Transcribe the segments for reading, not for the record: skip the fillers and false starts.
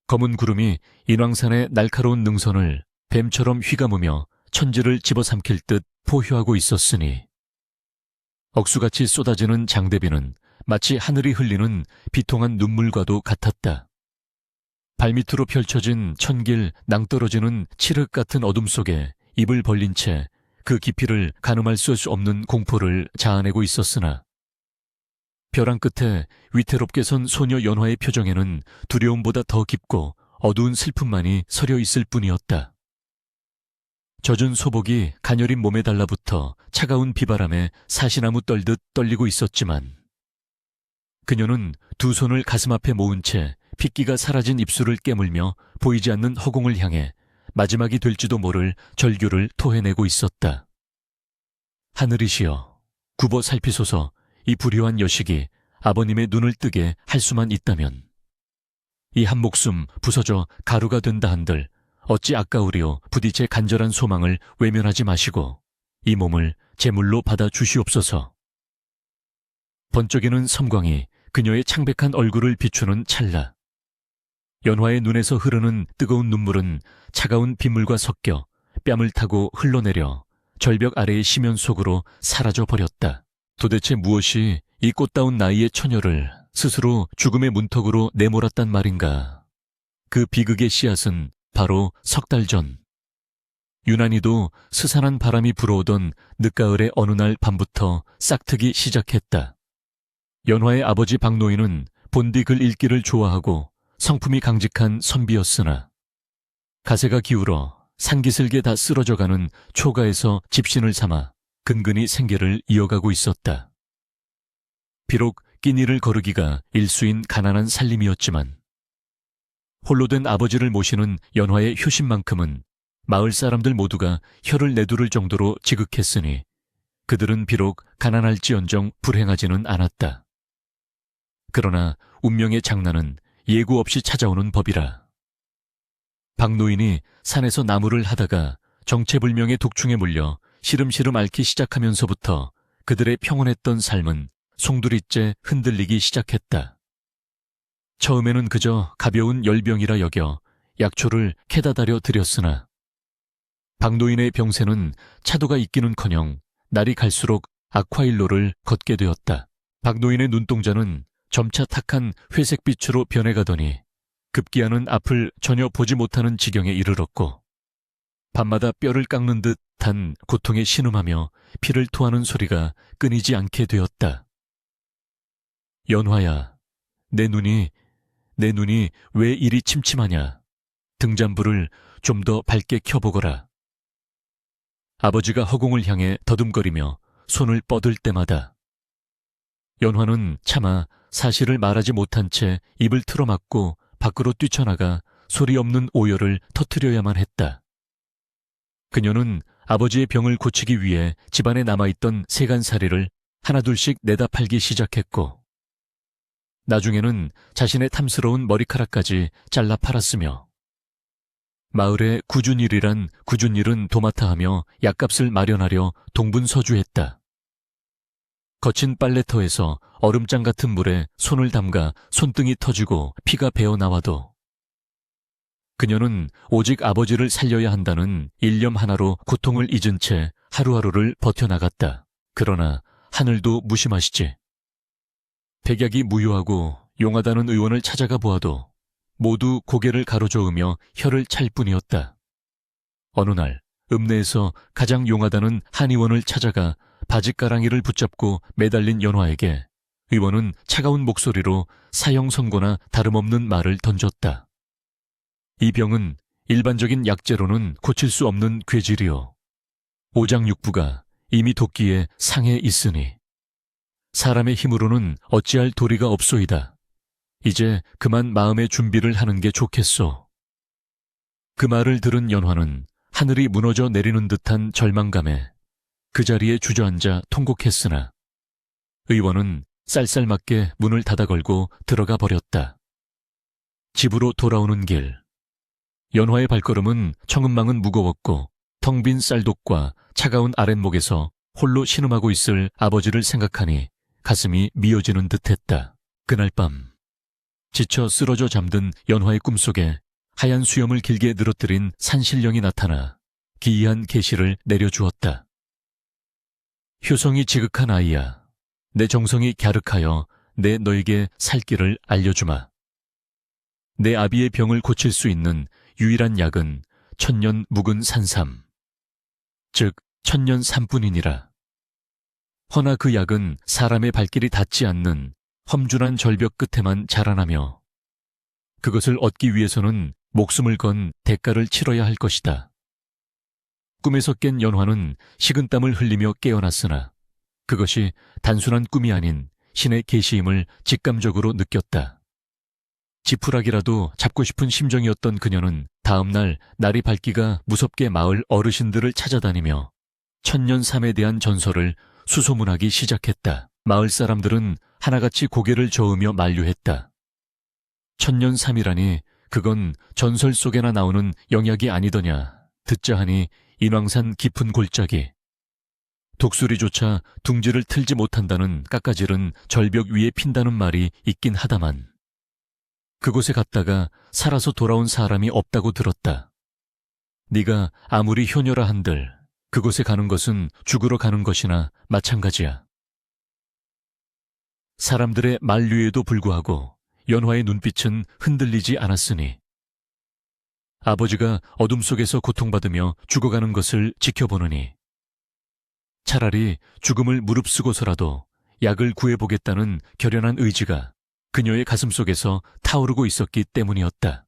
검은 구름이 인왕산의 날카로운 능선을 뱀처럼 휘감으며 천지를 집어삼킬 듯 포효하고 있었으니 억수같이 쏟아지는 장대비는 마치 하늘이 흘리는 비통한 눈물과도 같았다. 발밑으로 펼쳐진 천길 낭떠러지는 칠흑 같은 어둠 속에 입을 벌린 채 그 깊이를 가늠할 수 없는 공포를 자아내고 있었으나 벼랑 끝에 위태롭게 선 소녀 연화의 표정에는 두려움보다 더 깊고 어두운 슬픔만이 서려 있을 뿐이었다. 젖은 소복이 가녀린 몸에 달라붙어 차가운 비바람에 사시나무 떨듯 떨리고 있었지만 그녀는 두 손을 가슴 앞에 모은 채 핏기가 사라진 입술을 깨물며 보이지 않는 허공을 향해 마지막이 될지도 모를 절규를 토해내고 있었다. 하늘이시여, 굽어 살피소서. 이 불효한 여식이 아버님의 눈을 뜨게 할 수만 있다면 이 한 목숨 부서져 가루가 된다 한들 어찌 아까우리요. 부디 제 간절한 소망을 외면하지 마시고 이 몸을 제물로 받아 주시옵소서. 번쩍이는 섬광이 그녀의 창백한 얼굴을 비추는 찰나 연화의 눈에서 흐르는 뜨거운 눈물은 차가운 빗물과 섞여 뺨을 타고 흘러내려 절벽 아래의 심연 속으로 사라져버렸다. 도대체 무엇이 이 꽃다운 나이의 처녀를 스스로 죽음의 문턱으로 내몰았단 말인가. 그 비극의 씨앗은 바로 석 달 전 유난히도 스산한 바람이 불어오던 늦가을의 어느 날 밤부터 싹트기 시작했다. 연화의 아버지 박노인은 본디 글 읽기를 좋아하고 성품이 강직한 선비였으나 가세가 기울어 산기슭에 다 쓰러져가는 초가에서 집신을 삼아 근근히 생계를 이어가고 있었다. 비록 끼니를 거르기가 일수인 가난한 살림이었지만 홀로 된 아버지를 모시는 연화의 효심만큼은 마을 사람들 모두가 혀를 내두를 정도로 지극했으니 그들은 비록 가난할지언정 불행하지는 않았다. 그러나 운명의 장난은 예고 없이 찾아오는 법이라. 박노인이 산에서 나무를 하다가 정체불명의 독충에 물려 시름시름 앓기 시작하면서부터 그들의 평온했던 삶은 송두리째 흔들리기 시작했다. 처음에는 그저 가벼운 열병이라 여겨 약초를 캐다 다려 드렸으나 박노인의 병세는 차도가 있기는커녕 날이 갈수록 악화일로를 걷게 되었다. 박노인의 눈동자는 점차 탁한 회색빛으로 변해가더니 급기야는 앞을 전혀 보지 못하는 지경에 이르렀고 밤마다 뼈를 깎는 듯한 고통에 신음하며 피를 토하는 소리가 끊이지 않게 되었다. 연화야, 내 눈이 왜 이리 침침하냐. 등잔불을 좀 더 밝게 켜보거라. 아버지가 허공을 향해 더듬거리며 손을 뻗을 때마다 연화는 차마 사실을 말하지 못한 채 입을 틀어막고 밖으로 뛰쳐나가 소리 없는 오열을 터뜨려야만 했다. 그녀는 아버지의 병을 고치기 위해 집안에 남아있던 세간살이를 하나둘씩 내다 팔기 시작했고 나중에는 자신의 탐스러운 머리카락까지 잘라 팔았으며 마을에 구준일이란 구준일은 도맡아 하며 약값을 마련하려 동분서주했다. 거친 빨래터에서 얼음장 같은 물에 손을 담가 손등이 터지고 피가 배어 나와도 그녀는 오직 아버지를 살려야 한다는 일념 하나로 고통을 잊은 채 하루하루를 버텨나갔다. 그러나 하늘도 무심하시지. 백약이 무효하고 용하다는 의원을 찾아가 보아도 모두 고개를 가로저으며 혀를 찰 뿐이었다. 어느 날 읍내에서 가장 용하다는 한의원을 찾아가 바짓가랑이를 붙잡고 매달린 연화에게 의원은 차가운 목소리로 사형 선고나 다름없는 말을 던졌다. 이 병은 일반적인 약재로는 고칠 수 없는 괴질이요. 오장육부가 이미 도끼에 상해 있으니 사람의 힘으로는 어찌할 도리가 없소이다. 이제 그만 마음의 준비를 하는 게 좋겠소. 그 말을 들은 연화는 하늘이 무너져 내리는 듯한 절망감에 그 자리에 주저앉아 통곡했으나 의원은 쌀쌀맞게 문을 닫아 걸고 들어가 버렸다. 집으로 돌아오는 길. 연화의 발걸음은 청음망은 무거웠고 텅 빈 쌀독과 차가운 아랫목에서 홀로 신음하고 있을 아버지를 생각하니 가슴이 미어지는 듯했다. 그날 밤 지쳐 쓰러져 잠든 연화의 꿈속에 하얀 수염을 길게 늘어뜨린 산신령이 나타나 기이한 계시를 내려주었다. 효성이 지극한 아이야. 내 정성이 갸륵하여 내 너에게 살 길을 알려주마. 내 아비의 병을 고칠 수 있는 유일한 약은 천년 묵은 산삼, 즉 천년 삼뿐이니라. 허나 그 약은 사람의 발길이 닿지 않는 험준한 절벽 끝에만 자라나며 그것을 얻기 위해서는 목숨을 건 대가를 치러야 할 것이다. 꿈에서 깬 연화는 식은땀을 흘리며 깨어났으나 그것이 단순한 꿈이 아닌 신의 계시임을 직감적으로 느꼈다. 지푸라기라도 잡고 싶은 심정이었던 그녀는 다음날 날이 밝기가 무섭게 마을 어르신들을 찾아다니며 천년삼에 대한 전설을 수소문하기 시작했다. 마을 사람들은 하나같이 고개를 저으며 만류했다. 천년삼이라니 그건 전설 속에나 나오는 영약이 아니더냐. 듣자 하니 인왕산 깊은 골짜기. 독수리조차 둥지를 틀지 못한다는 깎아질은 절벽 위에 핀다는 말이 있긴 하다만 그곳에 갔다가 살아서 돌아온 사람이 없다고 들었다. 네가 아무리 효녀라 한들 그곳에 가는 것은 죽으러 가는 것이나 마찬가지야. 사람들의 만류에도 불구하고 연화의 눈빛은 흔들리지 않았으니 아버지가 어둠 속에서 고통받으며 죽어가는 것을 지켜보느니 차라리 죽음을 무릅쓰고서라도 약을 구해보겠다는 결연한 의지가 그녀의 가슴속에서 타오르고 있었기 때문이었다.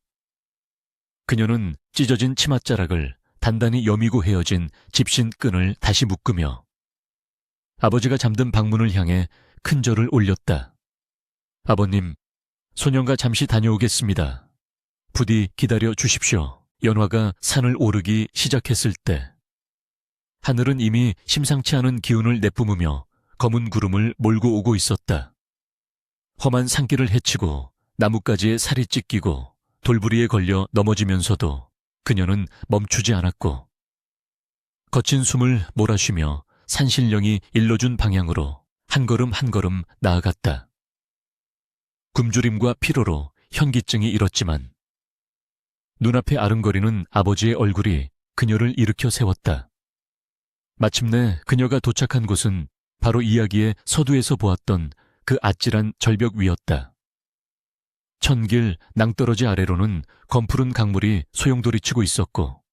그녀는 찢어진 치맛자락을 단단히 여미고 헤어진 집신 끈을 다시 묶으며 아버지가 잠든 방문을 향해 큰 절을 올렸다. 아버님, 소년과 잠시 다녀오겠습니다. 부디 기다려 주십시오. 연화가 산을 오르기 시작했을 때 하늘은 이미 심상치 않은 기운을 내뿜으며 검은 구름을 몰고 오고 있었다. 험한 산길을 헤치고 나뭇가지에 살이 찢기고 돌부리에 걸려 넘어지면서도 그녀는 멈추지 않았고 거친 숨을 몰아쉬며 산신령이 일러준 방향으로 한 걸음 한 걸음 나아갔다. 굶주림과 피로로 현기증이 일었지만 눈앞에 아른거리는 아버지의 얼굴이 그녀를 일으켜 세웠다. 마침내 그녀가 도착한 곳은 바로 이야기의 서두에서 보았던 그 아찔한 절벽 위였다. 천길 낭떠러지 아래로는 검푸른 강물이 소용돌이치고 있었고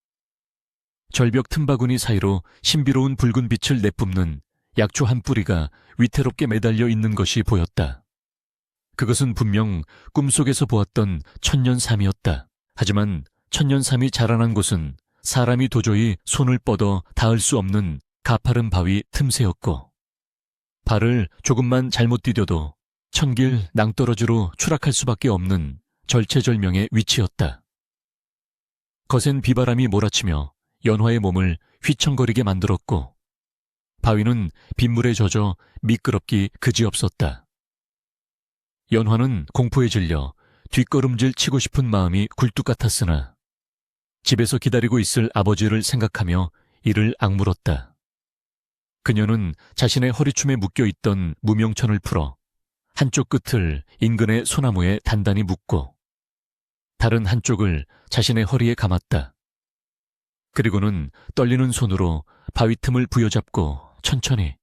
절벽 틈바구니 사이로 신비로운 붉은 빛을 내뿜는 약초 한 뿌리가 위태롭게 매달려 있는 것이 보였다. 그것은 분명 꿈속에서 보았던 천년삼이었다. 하지만 천년삼이 자라난 곳은 사람이 도저히 손을 뻗어 닿을 수 없는 가파른 바위 틈새였고 발을 조금만 잘못 디뎌도 천길 낭떠러지로 추락할 수밖에 없는 절체절명의 위치였다. 거센 비바람이 몰아치며 연화의 몸을 휘청거리게 만들었고 바위는 빗물에 젖어 미끄럽기 그지없었다. 연화는 공포에 질려 뒷걸음질 치고 싶은 마음이 굴뚝 같았으나 집에서 기다리고 있을 아버지를 생각하며 이를 악물었다. 그녀는 자신의 허리춤에 묶여있던 무명천을 풀어 한쪽 끝을 인근의 소나무에 단단히 묶고 다른 한쪽을 자신의 허리에 감았다. 그리고는 떨리는 손으로 바위 틈을 부여잡고 천천히,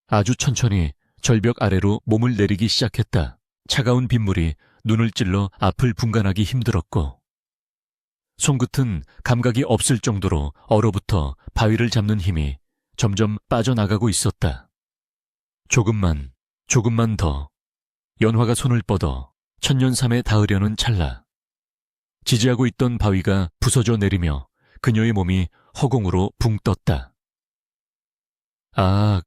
아주 천천히 절벽 아래로 몸을 내리기 시작했다. 차가운 빗물이 눈을 찔러 앞을 분간하기 힘들었고 손끝은 감각이 없을 정도로 얼어붙어 바위를 잡는 힘이 점점 빠져나가고 있었다. 조금만 더. 연화가 손을 뻗어 천년삼에 닿으려는 찰나 지지하고 있던 바위가 부서져 내리며 그녀의 몸이 허공으로 붕 떴다. 아,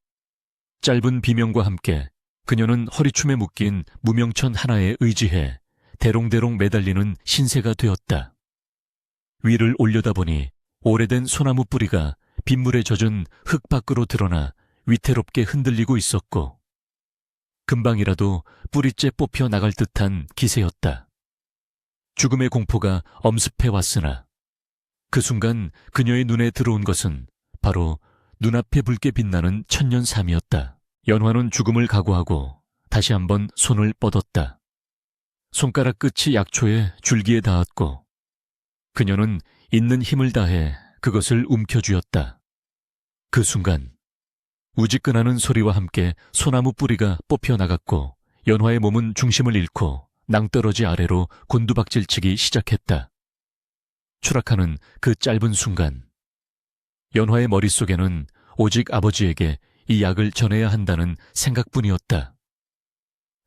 짧은 비명과 함께 그녀는 허리춤에 묶인 무명천 하나에 의지해 대롱대롱 매달리는 신세가 되었다. 위를 올려다보니 오래된 소나무 뿌리가 빗물에 젖은 흙 밖으로 드러나 위태롭게 흔들리고 있었고 금방이라도 뿌리째 뽑혀 나갈 듯한 기세였다. 죽음의 공포가 엄습해 왔으나 그 순간 그녀의 눈에 들어온 것은 바로 눈앞에 붉게 빛나는 천년삼이었다. 연화는 죽음을 각오하고 다시 한번 손을 뻗었다. 손가락 끝이 약초에 줄기에 닿았고 그녀는 있는 힘을 다해 그것을 움켜쥐었다. 그 순간 우지끈하는 소리와 함께 소나무 뿌리가 뽑혀 나갔고 연화의 몸은 중심을 잃고 낭떠러지 아래로 곤두박질치기 시작했다. 추락하는 그 짧은 순간 연화의 머릿속에는 오직 아버지에게 이 약을 전해야 한다는 생각뿐이었다.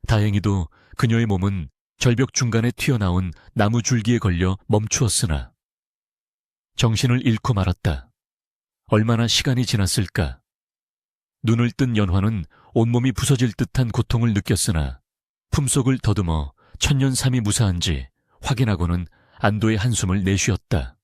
다행히도 그녀의 몸은 절벽 중간에 튀어나온 나무 줄기에 걸려 멈추었으나 정신을 잃고 말았다. 얼마나 시간이 지났을까? 눈을 뜬 연화는 온몸이 부서질 듯한 고통을 느꼈으나 품속을 더듬어 천년삼이 무사한지 확인하고는 안도의 한숨을 내쉬었다.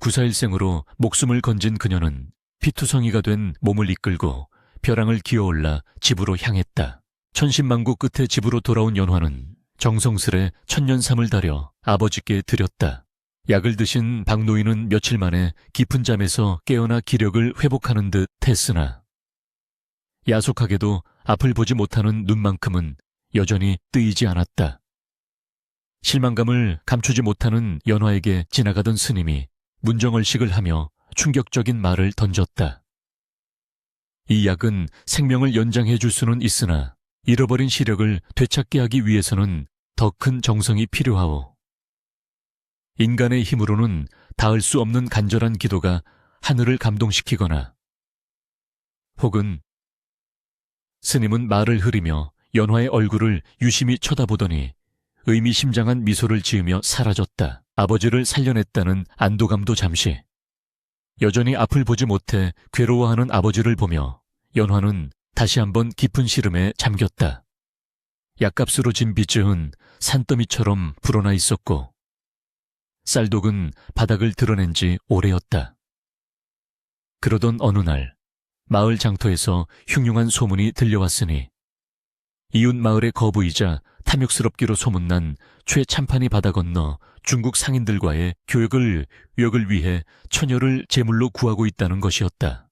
구사일생으로 목숨을 건진 그녀는 피투성이가 된 몸을 이끌고 벼랑을 기어올라 집으로 향했다. 천신만고 끝에 집으로 돌아온 연화는 정성스레 천년삼을 다려 아버지께 드렸다. 약을 드신 박노인은 며칠 만에 깊은 잠에서 깨어나 기력을 회복하는 듯 했으나 야속하게도 앞을 보지 못하는 눈만큼은 여전히 뜨이지 않았다. 실망감을 감추지 못하는 연화에게 지나가던 스님이 문정얼식을 하며 충격적인 말을 던졌다. 이 약은 생명을 연장해 줄 수는 있으나 잃어버린 시력을 되찾게 하기 위해서는 더 큰 정성이 필요하오. 인간의 힘으로는 닿을 수 없는 간절한 기도가 하늘을 감동시키거나 혹은 스님은 말을 흐리며 연화의 얼굴을 유심히 쳐다보더니 의미심장한 미소를 지으며 사라졌다. 아버지를 살려냈다는 안도감도 잠시. 여전히 앞을 보지 못해 괴로워하는 아버지를 보며 연화는 다시 한번 깊은 시름에 잠겼다. 약값으로 진 빚은 산더미처럼 불어나 있었고 쌀독은 바닥을 드러낸 지 오래였다. 그러던 어느 날 마을 장터에서 흉흉한 소문이 들려왔으니 이웃 마을의 거부이자 탐욕스럽기로 소문난 최참판이 바다 건너 중국 상인들과의 교역을 위해 처녀를 제물로 구하고 있다는 것이었다.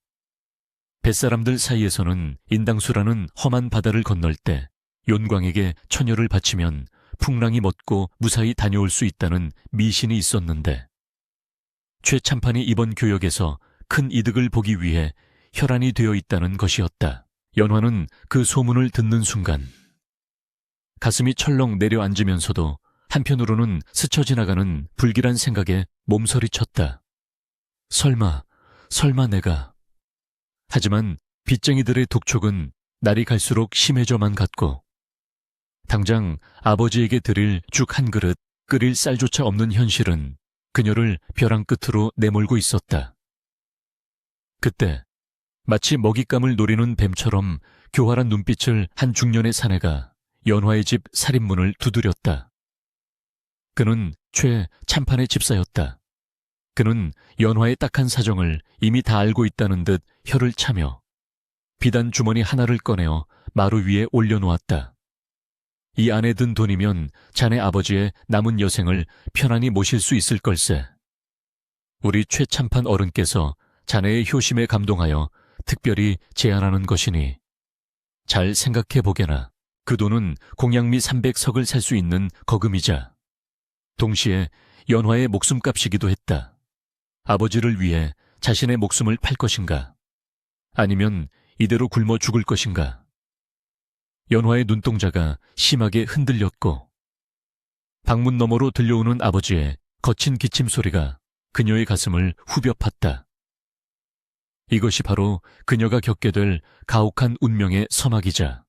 뱃사람들 사이에서는 인당수라는 험한 바다를 건널 때 윤광에게 처녀를 바치면 풍랑이 멎고 무사히 다녀올 수 있다는 미신이 있었는데 최참판이 이번 교역에서 큰 이득을 보기 위해 혈안이 되어 있다는 것이었다. 연화는 그 소문을 듣는 순간 가슴이 철렁 내려앉으면서도 한편으로는 스쳐 지나가는 불길한 생각에 몸서리쳤다. 설마 내가. 하지만 빚쟁이들의 독촉은 날이 갈수록 심해져만 갔고 당장 아버지에게 드릴 죽 한 그릇 끓일 쌀조차 없는 현실은 그녀를 벼랑 끝으로 내몰고 있었다. 그때 마치 먹잇감을 노리는 뱀처럼 교활한 눈빛을 한 중년의 사내가 연화의 집 살인문을 두드렸다. 그는 최 참판의 집사였다. 그는 연화의 딱한 사정을 이미 다 알고 있다는 듯 혀를 차며 비단 주머니 하나를 꺼내어 마루 위에 올려놓았다. 이 안에 든 돈이면 자네 아버지의 남은 여생을 편안히 모실 수 있을 걸세. 우리 최 참판 어른께서 자네의 효심에 감동하여 특별히 제안하는 것이니 잘 생각해 보게나. 그 돈은 공양미 300석을 살 수 있는 거금이자 동시에 연화의 목숨값이기도 했다. 아버지를 위해 자신의 목숨을 팔 것인가? 아니면 이대로 굶어 죽을 것인가? 연화의 눈동자가 심하게 흔들렸고 방문 너머로 들려오는 아버지의 거친 기침 소리가 그녀의 가슴을 후벼 팠다. 이것이 바로 그녀가 겪게 될 가혹한 운명의 서막이자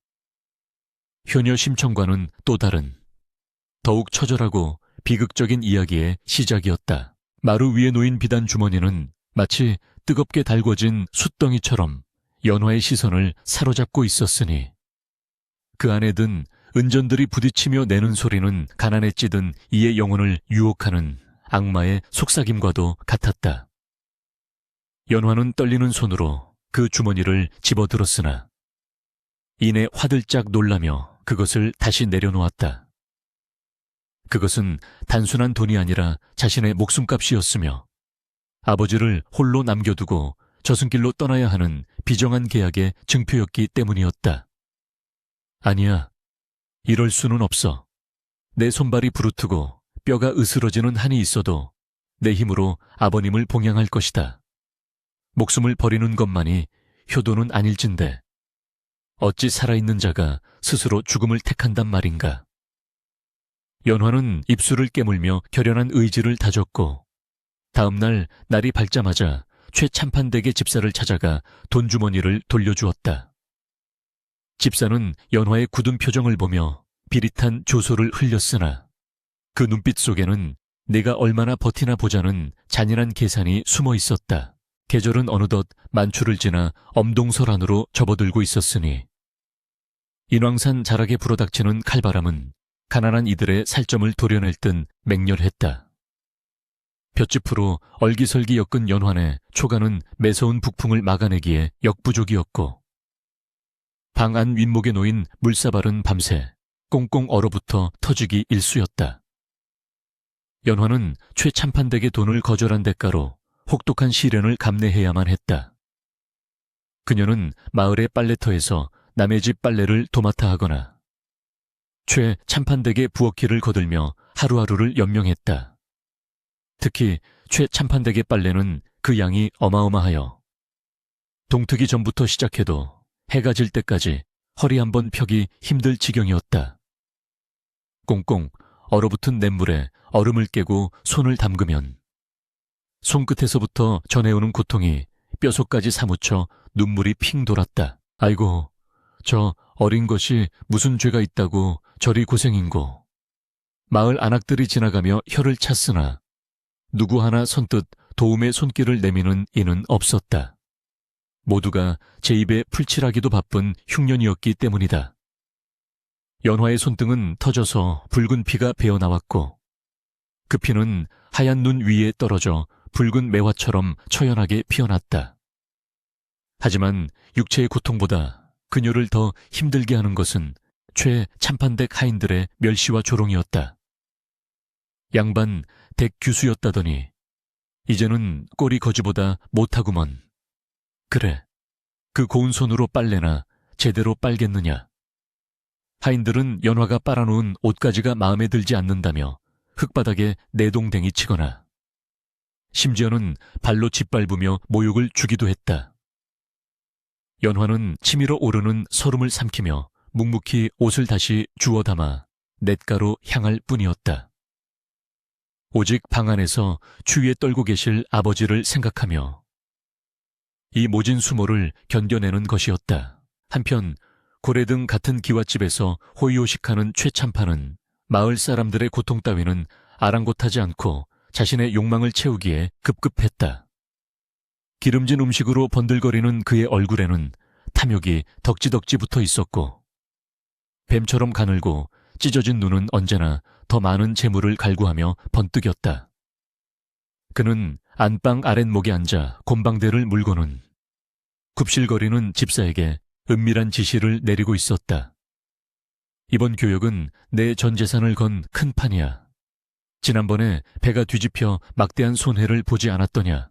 효녀 심청과는 또 다른 더욱 처절하고 비극적인 이야기의 시작이었다. 마루 위에 놓인 비단 주머니는 마치 뜨겁게 달궈진 숯덩이처럼 연화의 시선을 사로잡고 있었으니 그 안에 든 은전들이 부딪히며 내는 소리는 가난에 찌든 이의 영혼을 유혹하는 악마의 속삭임과도 같았다. 연화는 떨리는 손으로 그 주머니를 집어들었으나 이내 화들짝 놀라며 그것을 다시 내려놓았다. 그것은 단순한 돈이 아니라 자신의 목숨값이었으며 아버지를 홀로 남겨두고 저승길로 떠나야 하는 비정한 계약의 증표였기 때문이었다. 아니야, 이럴 수는 없어. 내 손발이 부르트고 뼈가 으스러지는 한이 있어도 내 힘으로 아버님을 봉양할 것이다. 목숨을 버리는 것만이 효도는 아닐진데 어찌 살아있는 자가 스스로 죽음을 택한단 말인가. 연화는 입술을 깨물며 결연한 의지를 다졌고 다음 날 날이 밝자마자 최참판댁의 집사를 찾아가 돈주머니를 돌려주었다. 집사는 연화의 굳은 표정을 보며 비릿한 조소를 흘렸으나 그 눈빛 속에는 내가 얼마나 버티나 보자는 잔인한 계산이 숨어 있었다. 계절은 어느덧 만추를 지나 엄동설 안으로 접어들고 있었으니 인왕산 자락에 불어닥치는 칼바람은 가난한 이들의 살점을 도려낼 듯 맹렬했다. 볏짚으로 얼기설기 엮은 연환에 초가는 매서운 북풍을 막아내기에 역부족이었고 방 안 윗목에 놓인 물사발은 밤새 꽁꽁 얼어붙어 터지기 일쑤였다. 연화는 최참판댁의 돈을 거절한 대가로 혹독한 시련을 감내해야만 했다. 그녀는 마을의 빨래터에서 남의 집 빨래를 도맡아 하거나 최참판댁의 부엌길을 거들며 하루하루를 연명했다. 특히 최참판댁의 빨래는 그 양이 어마어마하여 동트기 전부터 시작해도 해가 질 때까지 허리 한번 펴기 힘들 지경이었다. 꽁꽁 얼어붙은 냇물에 얼음을 깨고 손을 담그면 손끝에서부터 전해오는 고통이 뼈속까지 사무쳐 눈물이 핑 돌았다. 아이고, 저 어린 것이 무슨 죄가 있다고 저리 고생인고. 마을 안악들이 지나가며 혀를 찼으나 누구 하나 선뜻 도움의 손길을 내미는 이는 없었다. 모두가 제 입에 풀칠하기도 바쁜 흉년이었기 때문이다. 연화의 손등은 터져서 붉은 피가 배어나왔고 그 피는 하얀 눈 위에 떨어져 붉은 매화처럼 처연하게 피어났다. 하지만 육체의 고통보다 그녀를 더 힘들게 하는 것은 최참판댁 하인들의 멸시와 조롱이었다. 양반 댁 규수였다더니 이제는 꼬리 거지보다 못하구먼. 그래, 그 고운 손으로 빨래나 제대로 빨겠느냐. 하인들은 연화가 빨아놓은 옷가지가 마음에 들지 않는다며 흙바닥에 내동댕이 치거나 심지어는 발로 짓밟으며 모욕을 주기도 했다. 연화는 치밀어 오르는 설움을 삼키며 묵묵히 옷을 다시 주워 담아 냇가로 향할 뿐이었다. 오직 방 안에서 추위에 떨고 계실 아버지를 생각하며 이 모진 수모를 견뎌내는 것이었다. 한편 고래등 같은 기와집에서 호의호식하는 최참판은 마을 사람들의 고통 따위는 아랑곳하지 않고 자신의 욕망을 채우기에 급급했다. 기름진 음식으로 번들거리는 그의 얼굴에는 탐욕이 덕지덕지 붙어 있었고 뱀처럼 가늘고 찢어진 눈은 언제나 더 많은 재물을 갈구하며 번뜩였다. 그는 안방 아랫목에 앉아 곰방대를 물고는 굽실거리는 집사에게 은밀한 지시를 내리고 있었다. 이번 교역은 내 전 재산을 건 큰 판이야. 지난번에 배가 뒤집혀 막대한 손해를 보지 않았더냐.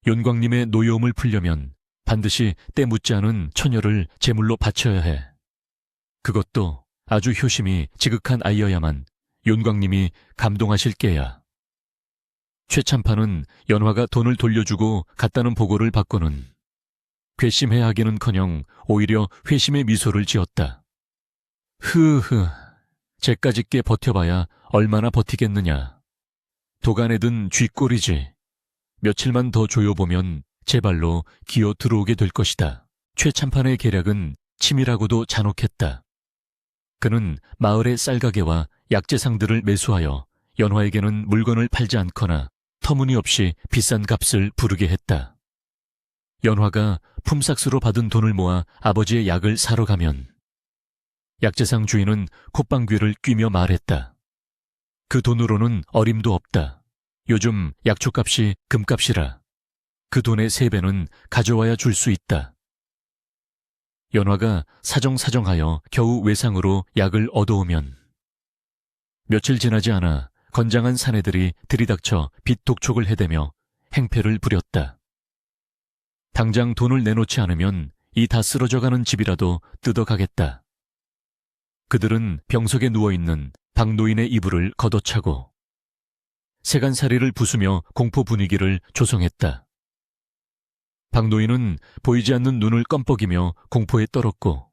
윤광님의 노여움을 풀려면 반드시 때 묻지 않은 처녀를 제물로 바쳐야 해. 그것도 아주 효심이 지극한 아이여야만 윤광님이 감동하실 게야. 최참판은 연화가 돈을 돌려주고 갔다는 보고를 받고는 괘씸해 하기는커녕 오히려 회심의 미소를 지었다. 흐흐, 쟤까짓게 버텨봐야 얼마나 버티겠느냐. 도간에 든 쥐꼬리지. 며칠만 더 조여보면 제 발로 기어 들어오게 될 것이다. 최참판의 계략은 치밀하고도 잔혹했다. 그는 마을의 쌀가게와 약재상들을 매수하여 연화에게는 물건을 팔지 않거나 터무니없이 비싼 값을 부르게 했다. 연화가 품삯으로 받은 돈을 모아 아버지의 약을 사러 가면 약재상 주인은 콧방귀를 뀌며 말했다. 그 돈으로는 어림도 없다. 요즘 약초값이 금값이라. 그 돈의 3배는 가져와야 줄 수 있다. 연화가 사정사정하여 겨우 외상으로 약을 얻어오면 며칠 지나지 않아 건장한 사내들이 들이닥쳐 빚독촉을 해대며 행패를 부렸다. 당장 돈을 내놓지 않으면 이 다 쓰러져가는 집이라도 뜯어가겠다. 그들은 병석에 누워있는 박노인의 이불을 걷어차고 세간살이를 부수며 공포 분위기를 조성했다. 박노인은 보이지 않는 눈을 껌뻑이며 공포에 떨었고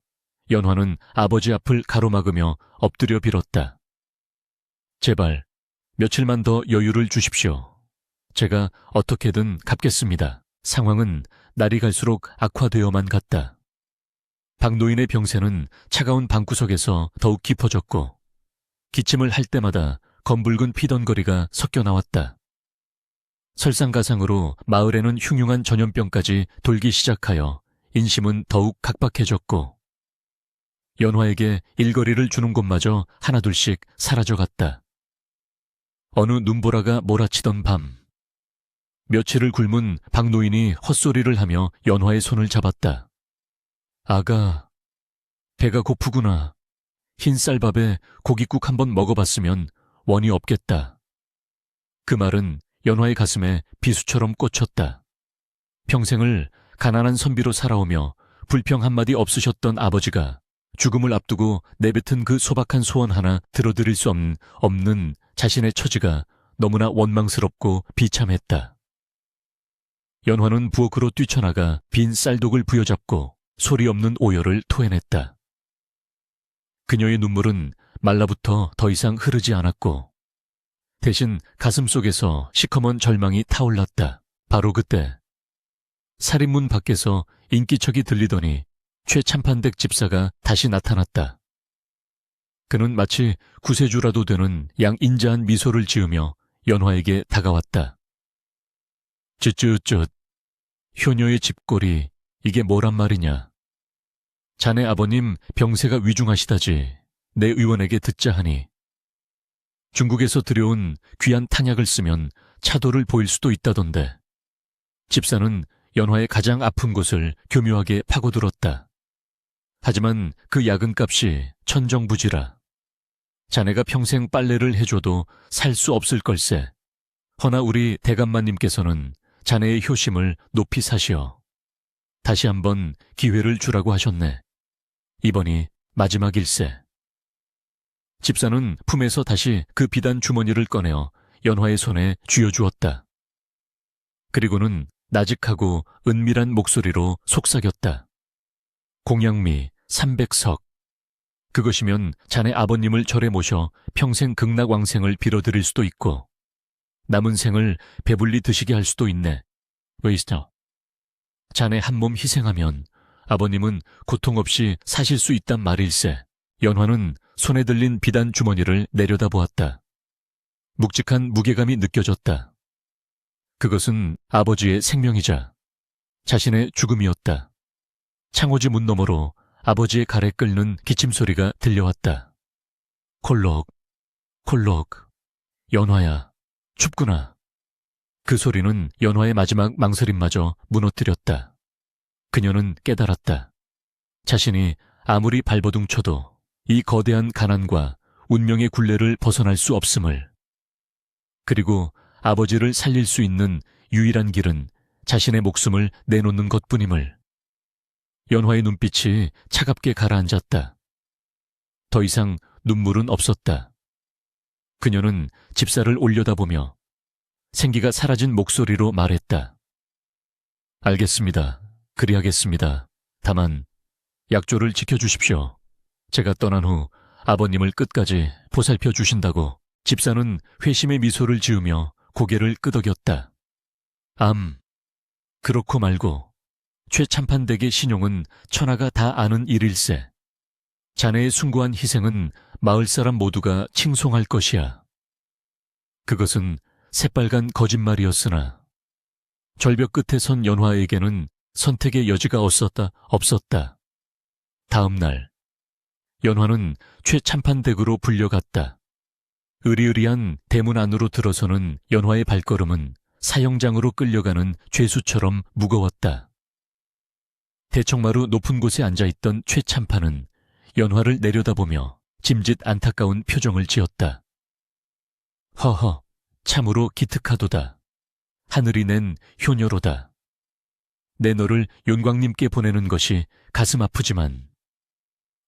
연화는 아버지 앞을 가로막으며 엎드려 빌었다. 제발 며칠만 더 여유를 주십시오. 제가 어떻게든 갚겠습니다. 상황은 날이 갈수록 악화되어만 갔다. 박노인의 병세는 차가운 방구석에서 더욱 깊어졌고 기침을 할 때마다 검붉은 피던거리가 섞여 나왔다. 설상가상으로 마을에는 흉흉한 전염병까지 돌기 시작하여 인심은 더욱 각박해졌고 연화에게 일거리를 주는 곳마저 하나둘씩 사라져갔다. 어느 눈보라가 몰아치던 밤, 며칠을 굶은 박노인이 헛소리를 하며 연화의 손을 잡았다. 아가, 배가 고프구나. 흰 쌀밥에 고깃국 한번 먹어봤으면 원이 없겠다. 그 말은 연화의 가슴에 비수처럼 꽂혔다. 평생을 가난한 선비로 살아오며 불평 한마디 없으셨던 아버지가 죽음을 앞두고 내뱉은 그 소박한 소원 하나 들어드릴 수 없는 자신의 처지가 너무나 원망스럽고 비참했다. 연화는 부엌으로 뛰쳐나가 빈 쌀독을 부여잡고 소리 없는 오열을 토해냈다. 그녀의 눈물은 말라붙어 더 이상 흐르지 않았고 대신 가슴속에서 시커먼 절망이 타올랐다. 바로 그때 살인문 밖에서 인기척이 들리더니 최참판댁 집사가 다시 나타났다. 그는 마치 구세주라도 되는 양인자한 미소를 지으며 연화에게 다가왔다. 쯧쯧쯧, 효녀의 집골이 이게 뭐란 말이냐. 자네 아버님 병세가 위중하시다지 내 의원에게 듣자 하니 중국에서 들여온 귀한 탄약을 쓰면 차도를 보일 수도 있다던데. 집사는 연화의 가장 아픈 곳을 교묘하게 파고들었다. 하지만 그 야근값이 천정부지라. 자네가 평생 빨래를 해줘도 살 수 없을 걸세. 허나 우리 대감마님께서는 자네의 효심을 높이 사시어 다시 한번 기회를 주라고 하셨네. 이번이 마지막일세. 집사는 품에서 다시 그 비단 주머니를 꺼내어 연화의 손에 쥐어주었다. 그리고는 나직하고 은밀한 목소리로 속삭였다. 공양미 300석. 그것이면 자네 아버님을 절에 모셔 평생 극락왕생을 빌어드릴 수도 있고 남은 생을 배불리 드시게 할 수도 있네. 웨이스터. 자네 한 몸 희생하면 아버님은 고통 없이 사실 수 있단 말일세. 연화는 손에 들린 비단 주머니를 내려다보았다. 묵직한 무게감이 느껴졌다. 그것은 아버지의 생명이자 자신의 죽음이었다. 창호지 문 너머로 아버지의 가래 끓는 기침소리가 들려왔다. 콜록, 콜록, 연화야, 춥구나. 그 소리는 연화의 마지막 망설임마저 무너뜨렸다. 그녀는 깨달았다. 자신이 아무리 발버둥쳐도 이 거대한 가난과 운명의 굴레를 벗어날 수 없음을. 그리고 아버지를 살릴 수 있는 유일한 길은 자신의 목숨을 내놓는 것뿐임을. 연화의 눈빛이 차갑게 가라앉았다. 더 이상 눈물은 없었다. 그녀는 집사를 올려다보며 생기가 사라진 목소리로 말했다. 알겠습니다. 그리하겠습니다. 다만 약조를 지켜주십시오. 제가 떠난 후 아버님을 끝까지 보살펴 주신다고. 집사는 회심의 미소를 지으며 고개를 끄덕였다. 그렇고 말고 최참판댁의 신용은 천하가 다 아는 일일세. 자네의 숭고한 희생은 마을 사람 모두가 칭송할 것이야. 그것은 새빨간 거짓말이었으나 절벽 끝에 선 연화에게는 선택의 여지가 없었다. 다음 날 연화는 최참판댁으로 불려갔다. 으리으리한 대문 안으로 들어서는 연화의 발걸음은 사형장으로 끌려가는 죄수처럼 무거웠다. 대청마루 높은 곳에 앉아있던 최참판은 연화를 내려다보며 짐짓 안타까운 표정을 지었다. 허허, 참으로 기특하도다. 하늘이 낸 효녀로다. 내 너를 윤광님께 보내는 것이 가슴 아프지만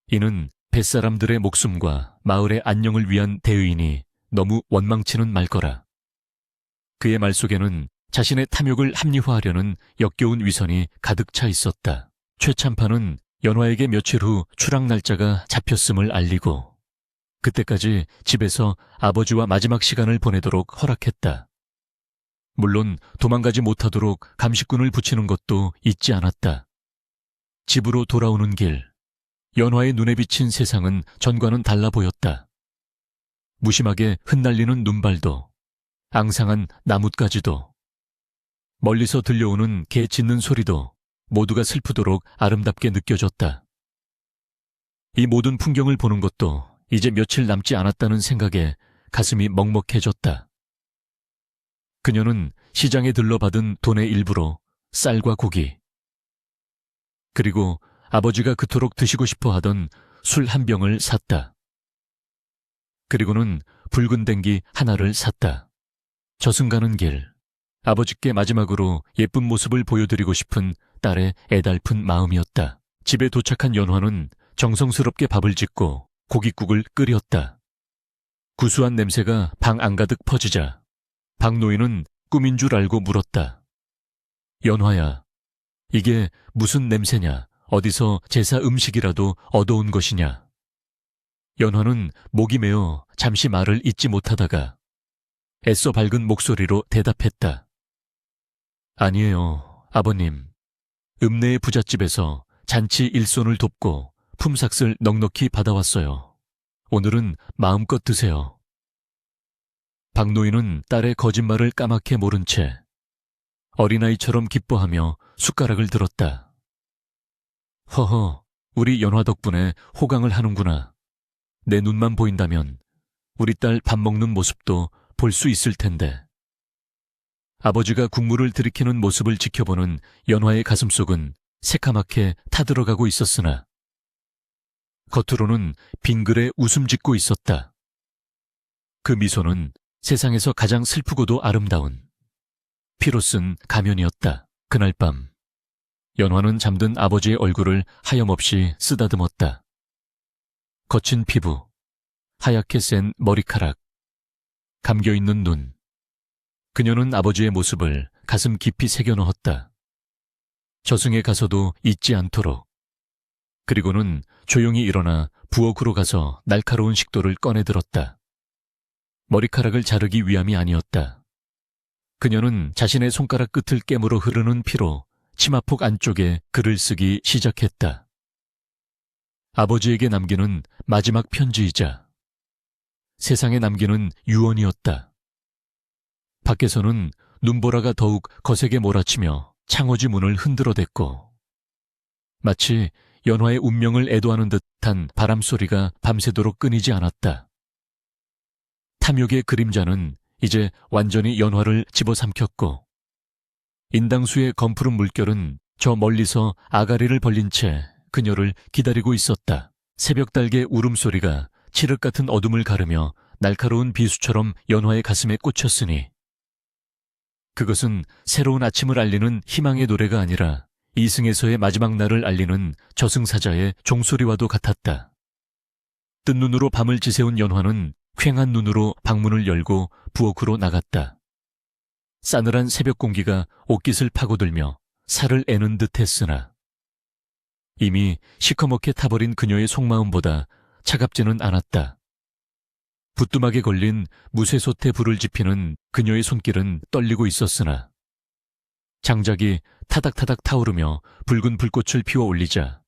이는 뱃사람들의 목숨과 마을의 안녕을 위한 대의인이 너무 원망치는 말거라. 그의 말 속에는 자신의 탐욕을 합리화하려는 역겨운 위선이 가득 차 있었다. 최참파는 연화에게 며칠 후 추락 날짜가 잡혔음을 알리고 그때까지 집에서 아버지와 마지막 시간을 보내도록 허락했다. 물론 도망가지 못하도록 감식군을 붙이는 것도 잊지 않았다. 집으로 돌아오는 길, 연화의 눈에 비친 세상은 전과는 달라 보였다. 무심하게 흩날리는 눈발도, 앙상한 나뭇가지도, 멀리서 들려오는 개 짖는 소리도 모두가 슬프도록 아름답게 느껴졌다. 이 모든 풍경을 보는 것도 이제 며칠 남지 않았다는 생각에 가슴이 먹먹해졌다. 그녀는 시장에 들러받은 돈의 일부로 쌀과 고기, 그리고 아버지가 그토록 드시고 싶어 하던 술 한 병을 샀다. 그리고는 붉은 댕기 하나를 샀다. 저승 가는 길, 아버지께 마지막으로 예쁜 모습을 보여드리고 싶은 딸의 애달픈 마음이었다. 집에 도착한 연화는 정성스럽게 밥을 짓고 고깃국을 끓였다. 구수한 냄새가 방 안가득 퍼지자 박노인은 꿈인 줄 알고 물었다. 연화야, 이게 무슨 냄새냐? 어디서 제사 음식이라도 얻어온 것이냐? 연화는 목이 메어 잠시 말을 잇지 못하다가 애써 밝은 목소리로 대답했다. 아니에요, 아버님. 읍내의 부잣집에서 잔치 일손을 돕고 품삯을 넉넉히 받아왔어요. 오늘은 마음껏 드세요. 박노인은 딸의 거짓말을 까맣게 모른 채 어린아이처럼 기뻐하며 숟가락을 들었다. 허허, 우리 연화 덕분에 호강을 하는구나. 내 눈만 보인다면 우리 딸 밥 먹는 모습도 볼 수 있을 텐데. 아버지가 국물을 들이키는 모습을 지켜보는 연화의 가슴속은 새카맣게 타들어가고 있었으나 겉으로는 빙글에 웃음 짓고 있었다. 그 미소는 세상에서 가장 슬프고도 아름다운 피로 쓴 가면이었다. 그날 밤 연화는 잠든 아버지의 얼굴을 하염없이 쓰다듬었다. 거친 피부, 하얗게 센 머리카락, 감겨있는 눈. 그녀는 아버지의 모습을 가슴 깊이 새겨넣었다. 저승에 가서도 잊지 않도록. 그리고는 조용히 일어나 부엌으로 가서 날카로운 식도를 꺼내들었다. 머리카락을 자르기 위함이 아니었다. 그녀는 자신의 손가락 끝을 깨물어 흐르는 피로 치마폭 안쪽에 글을 쓰기 시작했다. 아버지에게 남기는 마지막 편지이자 세상에 남기는 유언이었다. 밖에서는 눈보라가 더욱 거세게 몰아치며 창호지 문을 흔들어댔고 마치 연화의 운명을 애도하는 듯한 바람소리가 밤새도록 끊이지 않았다. 탐욕의 그림자는 이제 완전히 연화를 집어삼켰고 인당수의 검푸른 물결은 저 멀리서 아가리를 벌린 채 그녀를 기다리고 있었다. 새벽달개 울음소리가 칠흑 같은 어둠을 가르며 날카로운 비수처럼 연화의 가슴에 꽂혔으니 그것은 새로운 아침을 알리는 희망의 노래가 아니라 이승에서의 마지막 날을 알리는 저승사자의 종소리와도 같았다. 뜬 눈으로 밤을 지새운 연화는 퀭한 눈으로 방문을 열고 부엌으로 나갔다. 싸늘한 새벽 공기가 옷깃을 파고들며 살을 애는 듯 했으나 이미 시커멓게 타버린 그녀의 속마음보다 차갑지는 않았다. 부뚜막에 걸린 무쇠솥에 불을 지피는 그녀의 손길은 떨리고 있었으나 장작이 타닥타닥 타오르며 붉은 불꽃을 피워 올리자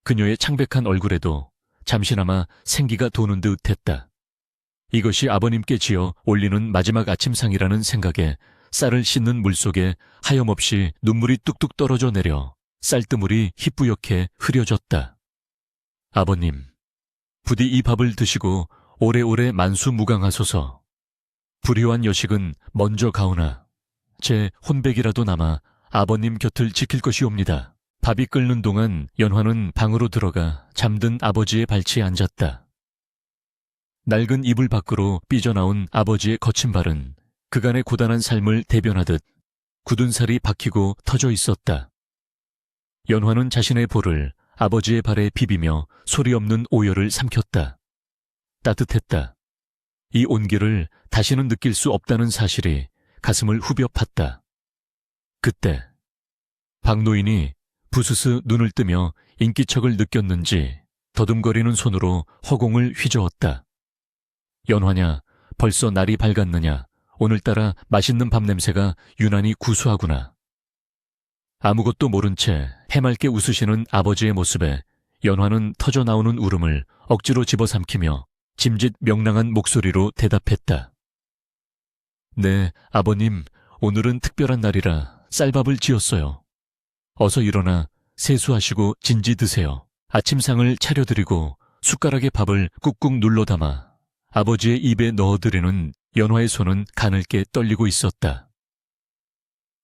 그녀의 창백한 얼굴에도 잠시나마 생기가 도는 듯 했다. 이것이 아버님께 지어 올리는 마지막 아침상이라는 생각에 쌀을 씻는 물속에 하염없이 눈물이 뚝뚝 떨어져 내려 쌀뜨물이 희뿌옇게 흐려졌다. 아버님, 부디 이 밥을 드시고 오래오래 만수무강하소서. 불효한 여식은 먼저 가오나 제 혼백이라도 남아 아버님 곁을 지킬 것이옵니다. 밥이 끓는 동안 연화는 방으로 들어가 잠든 아버지의 발치에 앉았다. 낡은 이불 밖으로 삐져나온 아버지의 거친 발은 그간의 고단한 삶을 대변하듯 굳은 살이 박히고 터져 있었다. 연화는 자신의 볼을 아버지의 발에 비비며 소리 없는 오열을 삼켰다. 따뜻했다. 이 온기를 다시는 느낄 수 없다는 사실이 가슴을 후벼 팠다. 그때 박노인이 부스스 눈을 뜨며 인기척을 느꼈는지 더듬거리는 손으로 허공을 휘저었다. 연화냐, 벌써 날이 밝았느냐, 오늘따라 맛있는 밥 냄새가 유난히 구수하구나. 아무것도 모른 채 해맑게 웃으시는 아버지의 모습에 연화는 터져나오는 울음을 억지로 집어삼키며 짐짓 명랑한 목소리로 대답했다. 네, 아버님, 오늘은 특별한 날이라 쌀밥을 지었어요. 어서 일어나 세수하시고 진지 드세요. 아침상을 차려드리고 숟가락에 밥을 꾹꾹 눌러 담아 아버지의 입에 넣어드리는 연화의 손은 가늘게 떨리고 있었다.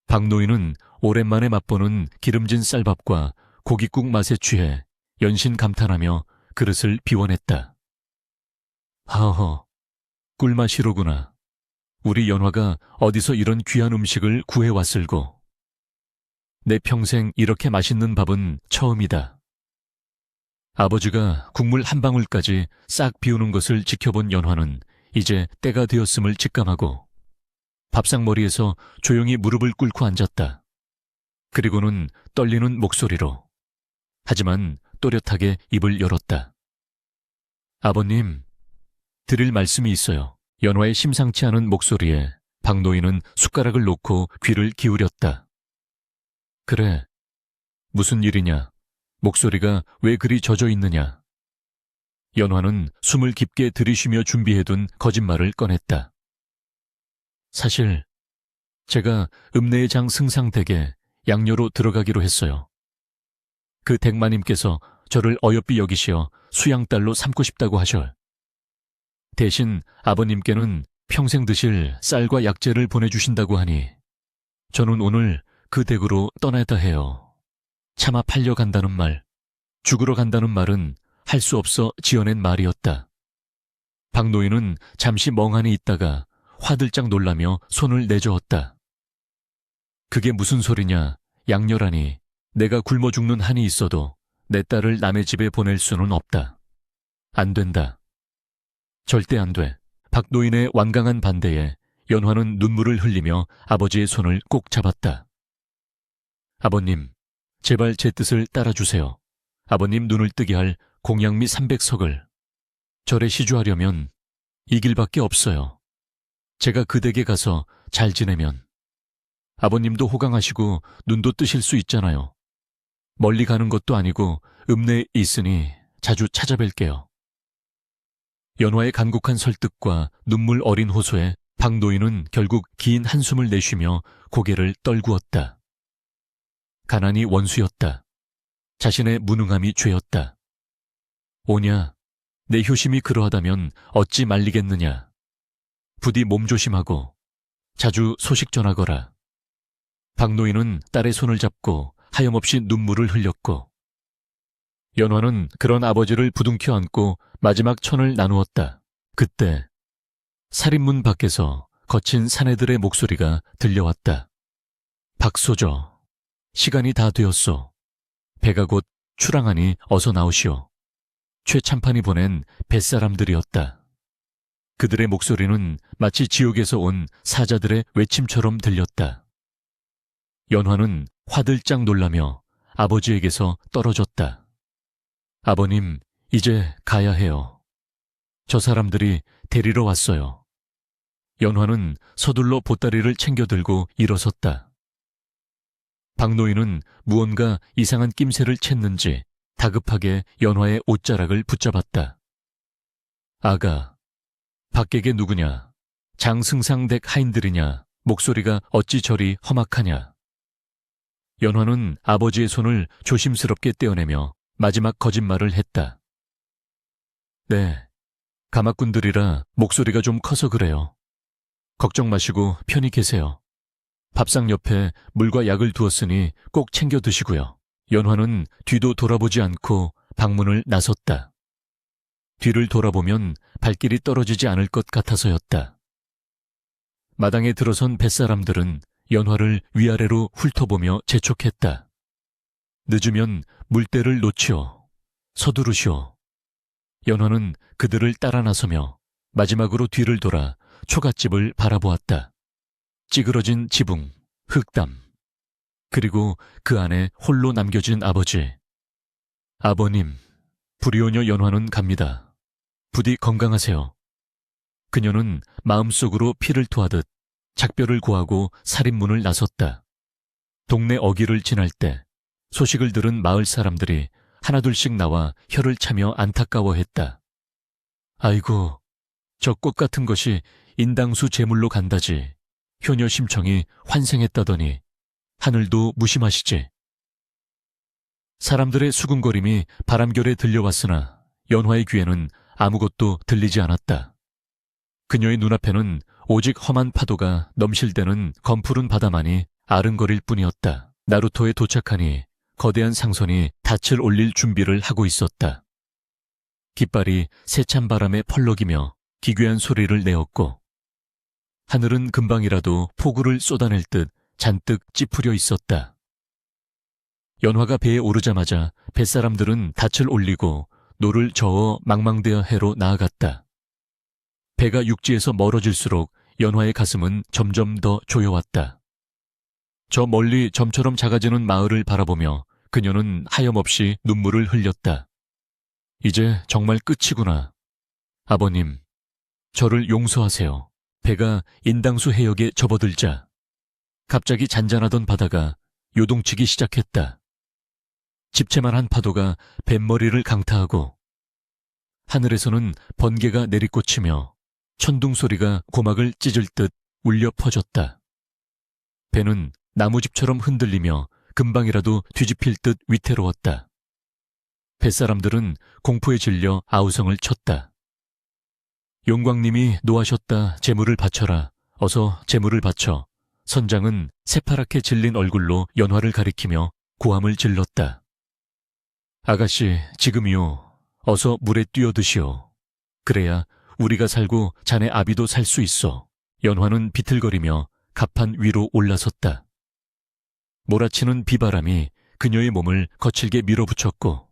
박노인은 오랜만에 맛보는 기름진 쌀밥과 고깃국 맛에 취해 연신 감탄하며 그릇을 비워냈다. 하허, 꿀맛이로구나. 우리 연화가 어디서 이런 귀한 음식을 구해왔을고. 내 평생 이렇게 맛있는 밥은 처음이다. 아버지가 국물 한 방울까지 싹 비우는 것을 지켜본 연화는 이제 때가 되었음을 직감하고 밥상머리에서 조용히 무릎을 꿇고 앉았다. 그리고는 떨리는 목소리로, 하지만 또렷하게 입을 열었다. 아버님, 드릴 말씀이 있어요. 연화의 심상치 않은 목소리에 박노인은 숟가락을 놓고 귀를 기울였다. 그래, 무슨 일이냐? 목소리가 왜 그리 젖어 있느냐? 연화는 숨을 깊게 들이쉬며 준비해둔 거짓말을 꺼냈다. 사실 제가 읍내의 장 승상댁에 양녀로 들어가기로 했어요. 그 댁마님께서 저를 어여삐 여기시어 수양딸로 삼고 싶다고 하셔. 대신 아버님께는 평생 드실 쌀과 약재를 보내주신다고 하니 저는 오늘 그 댁으로 떠나야 해요. 차마 팔려간다는 말, 죽으러 간다는 말은 할 수 없어 지어낸 말이었다. 박노인은 잠시 멍하니 있다가 화들짝 놀라며 손을 내저었다. 그게 무슨 소리냐, 양녀라니. 내가 굶어 죽는 한이 있어도 내 딸을 남의 집에 보낼 수는 없다. 안 된다. 절대 안 돼. 박노인의 완강한 반대에 연화는 눈물을 흘리며 아버지의 손을 꼭 잡았다. 아버님, 제발 제 뜻을 따라주세요. 아버님 눈을 뜨게 할 공양미 300석을. 절에 시주하려면 이 길밖에 없어요. 제가 그 댁에 가서 잘 지내면 아버님도 호강하시고 눈도 뜨실 수 있잖아요. 멀리 가는 것도 아니고 읍내에 있으니 자주 찾아뵐게요. 연화의 간곡한 설득과 눈물 어린 호소에 박노인은 결국 긴 한숨을 내쉬며 고개를 떨구었다. 가난이 원수였다. 자신의 무능함이 죄였다. 오냐, 내 효심이 그러하다면 어찌 말리겠느냐. 부디 몸조심하고 자주 소식 전하거라. 박노인은 딸의 손을 잡고 하염없이 눈물을 흘렸고 연화는 그런 아버지를 부둥켜 안고 마지막 천을 나누었다. 그때 살인문 밖에서 거친 사내들의 목소리가 들려왔다. 박소저, 시간이 다 되었소. 배가 곧 출항하니 어서 나오시오. 최참판이 보낸 뱃사람들이었다. 그들의 목소리는 마치 지옥에서 온 사자들의 외침처럼 들렸다. 연화는 화들짝 놀라며 아버지에게서 떨어졌다. 아버님, 이제 가야 해요. 저 사람들이 데리러 왔어요. 연화는 서둘러 보따리를 챙겨들고 일어섰다. 박노인은 무언가 이상한 낌새를 챘는지 다급하게 연화의 옷자락을 붙잡았다. 아가, 밖에게 누구냐? 장승상댁 하인들이냐? 목소리가 어찌 저리 험악하냐? 연화는 아버지의 손을 조심스럽게 떼어내며 마지막 거짓말을 했다. 네, 가마꾼들이라 목소리가 좀 커서 그래요. 걱정 마시고 편히 계세요. 밥상 옆에 물과 약을 두었으니 꼭 챙겨 드시고요. 연화는 뒤도 돌아보지 않고 방문을 나섰다. 뒤를 돌아보면 발길이 떨어지지 않을 것 같아서였다. 마당에 들어선 뱃사람들은 연화를 위아래로 훑어보며 재촉했다. 늦으면 물때를 놓치오. 서두르시오. 연화는 그들을 따라 나서며 마지막으로 뒤를 돌아 초갓집을 바라보았다. 찌그러진 지붕, 흙담, 그리고 그 안에 홀로 남겨진 아버지. 아버님, 불이오녀 연화는 갑니다. 부디 건강하세요. 그녀는 마음속으로 피를 토하듯 작별을 고하고 살인문을 나섰다. 동네 어귀를 지날 때 소식을 들은 마을 사람들이 하나둘씩 나와 혀를 차며 안타까워했다. 아이고, 저 꽃 같은 것이 인당수 제물로 간다지. 효녀 심청이 환생했다더니 하늘도 무심하시지. 사람들의 수군거림이 바람결에 들려왔으나 연화의 귀에는 아무것도 들리지 않았다. 그녀의 눈앞에는 오직 험한 파도가 넘실대는 검푸른 바다만이 아른거릴 뿐이었다. 나루토에 도착하니 거대한 상선이 닻을 올릴 준비를 하고 있었다. 깃발이 세찬 바람에 펄럭이며 기괴한 소리를 내었고 하늘은 금방이라도 폭우를 쏟아낼 듯 잔뜩 찌푸려 있었다. 연화가 배에 오르자마자 뱃사람들은 닻을 올리고 노를 저어 망망대하 해로 나아갔다. 배가 육지에서 멀어질수록 연화의 가슴은 점점 더 조여왔다. 저 멀리 점처럼 작아지는 마을을 바라보며 그녀는 하염없이 눈물을 흘렸다. 이제 정말 끝이구나. 아버님, 저를 용서하세요. 배가 인당수 해역에 접어들자 갑자기 잔잔하던 바다가 요동치기 시작했다. 집채만한 파도가 뱃머리를 강타하고 하늘에서는 번개가 내리꽂히며 천둥 소리가 고막을 찢을 듯 울려 퍼졌다. 배는 나무집처럼 흔들리며 금방이라도 뒤집힐 듯 위태로웠다. 뱃사람들은 공포에 질려 아우성을 쳤다. 용광님이 노하셨다. 재물을 바쳐라. 어서 재물을 바쳐. 선장은 새파랗게 질린 얼굴로 연화를 가리키며 고함을 질렀다. 아가씨, 지금이요. 어서 물에 뛰어드시오. 그래야 우리가 살고 자네 아비도 살 수 있어. 연화는 비틀거리며 갑판 위로 올라섰다. 몰아치는 비바람이 그녀의 몸을 거칠게 밀어붙였고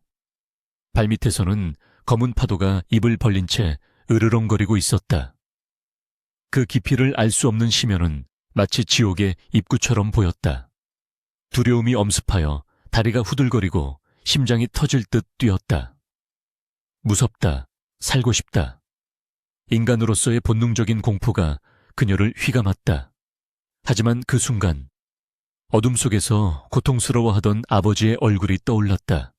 발밑에서는 검은 파도가 입을 벌린 채 으르렁거리고 있었다. 그 깊이를 알 수 없는 심연은 마치 지옥의 입구처럼 보였다. 두려움이 엄습하여 다리가 후들거리고 심장이 터질 듯 뛰었다. 무섭다. 살고 싶다. 인간으로서의 본능적인 공포가 그녀를 휘감았다. 하지만 그 순간 어둠 속에서 고통스러워하던 아버지의 얼굴이 떠올랐다.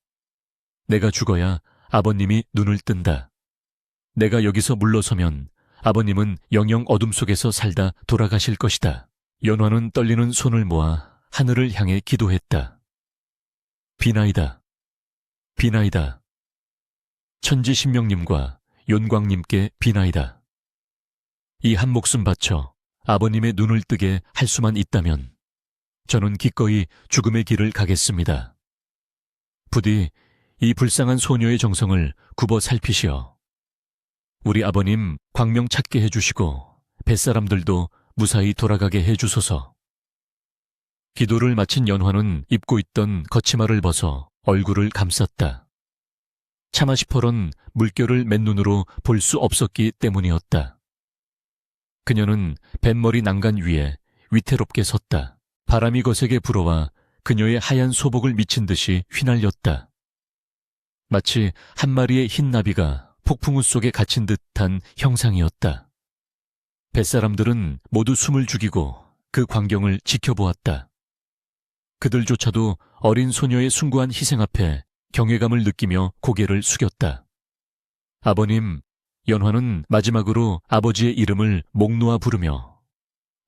내가 죽어야 아버님이 눈을 뜬다. 내가 여기서 물러서면 아버님은 영영 어둠 속에서 살다 돌아가실 것이다. 연화는 떨리는 손을 모아 하늘을 향해 기도했다. 비나이다. 비나이다. 천지신명님과 윤광님께 비나이다. 이 한 목숨 바쳐 아버님의 눈을 뜨게 할 수만 있다면 저는 기꺼이 죽음의 길을 가겠습니다. 부디 이 불쌍한 소녀의 정성을 굽어 살피시어 우리 아버님 광명 찾게 해주시고 뱃사람들도 무사히 돌아가게 해주소서. 기도를 마친 연화는 입고 있던 거치마를 벗어 얼굴을 감쌌다. 차마 시퍼런 물결을 맨눈으로 볼 수 없었기 때문이었다. 그녀는 뱃머리 난간 위에 위태롭게 섰다. 바람이 거세게 불어와 그녀의 하얀 소복을 미친 듯이 휘날렸다. 마치 한 마리의 흰 나비가 폭풍우 속에 갇힌 듯한 형상이었다. 뱃사람들은 모두 숨을 죽이고 그 광경을 지켜보았다. 그들조차도 어린 소녀의 숭고한 희생 앞에 경외감을 느끼며 고개를 숙였다. 아버님, 연화는 마지막으로 아버지의 이름을 목 놓아 부르며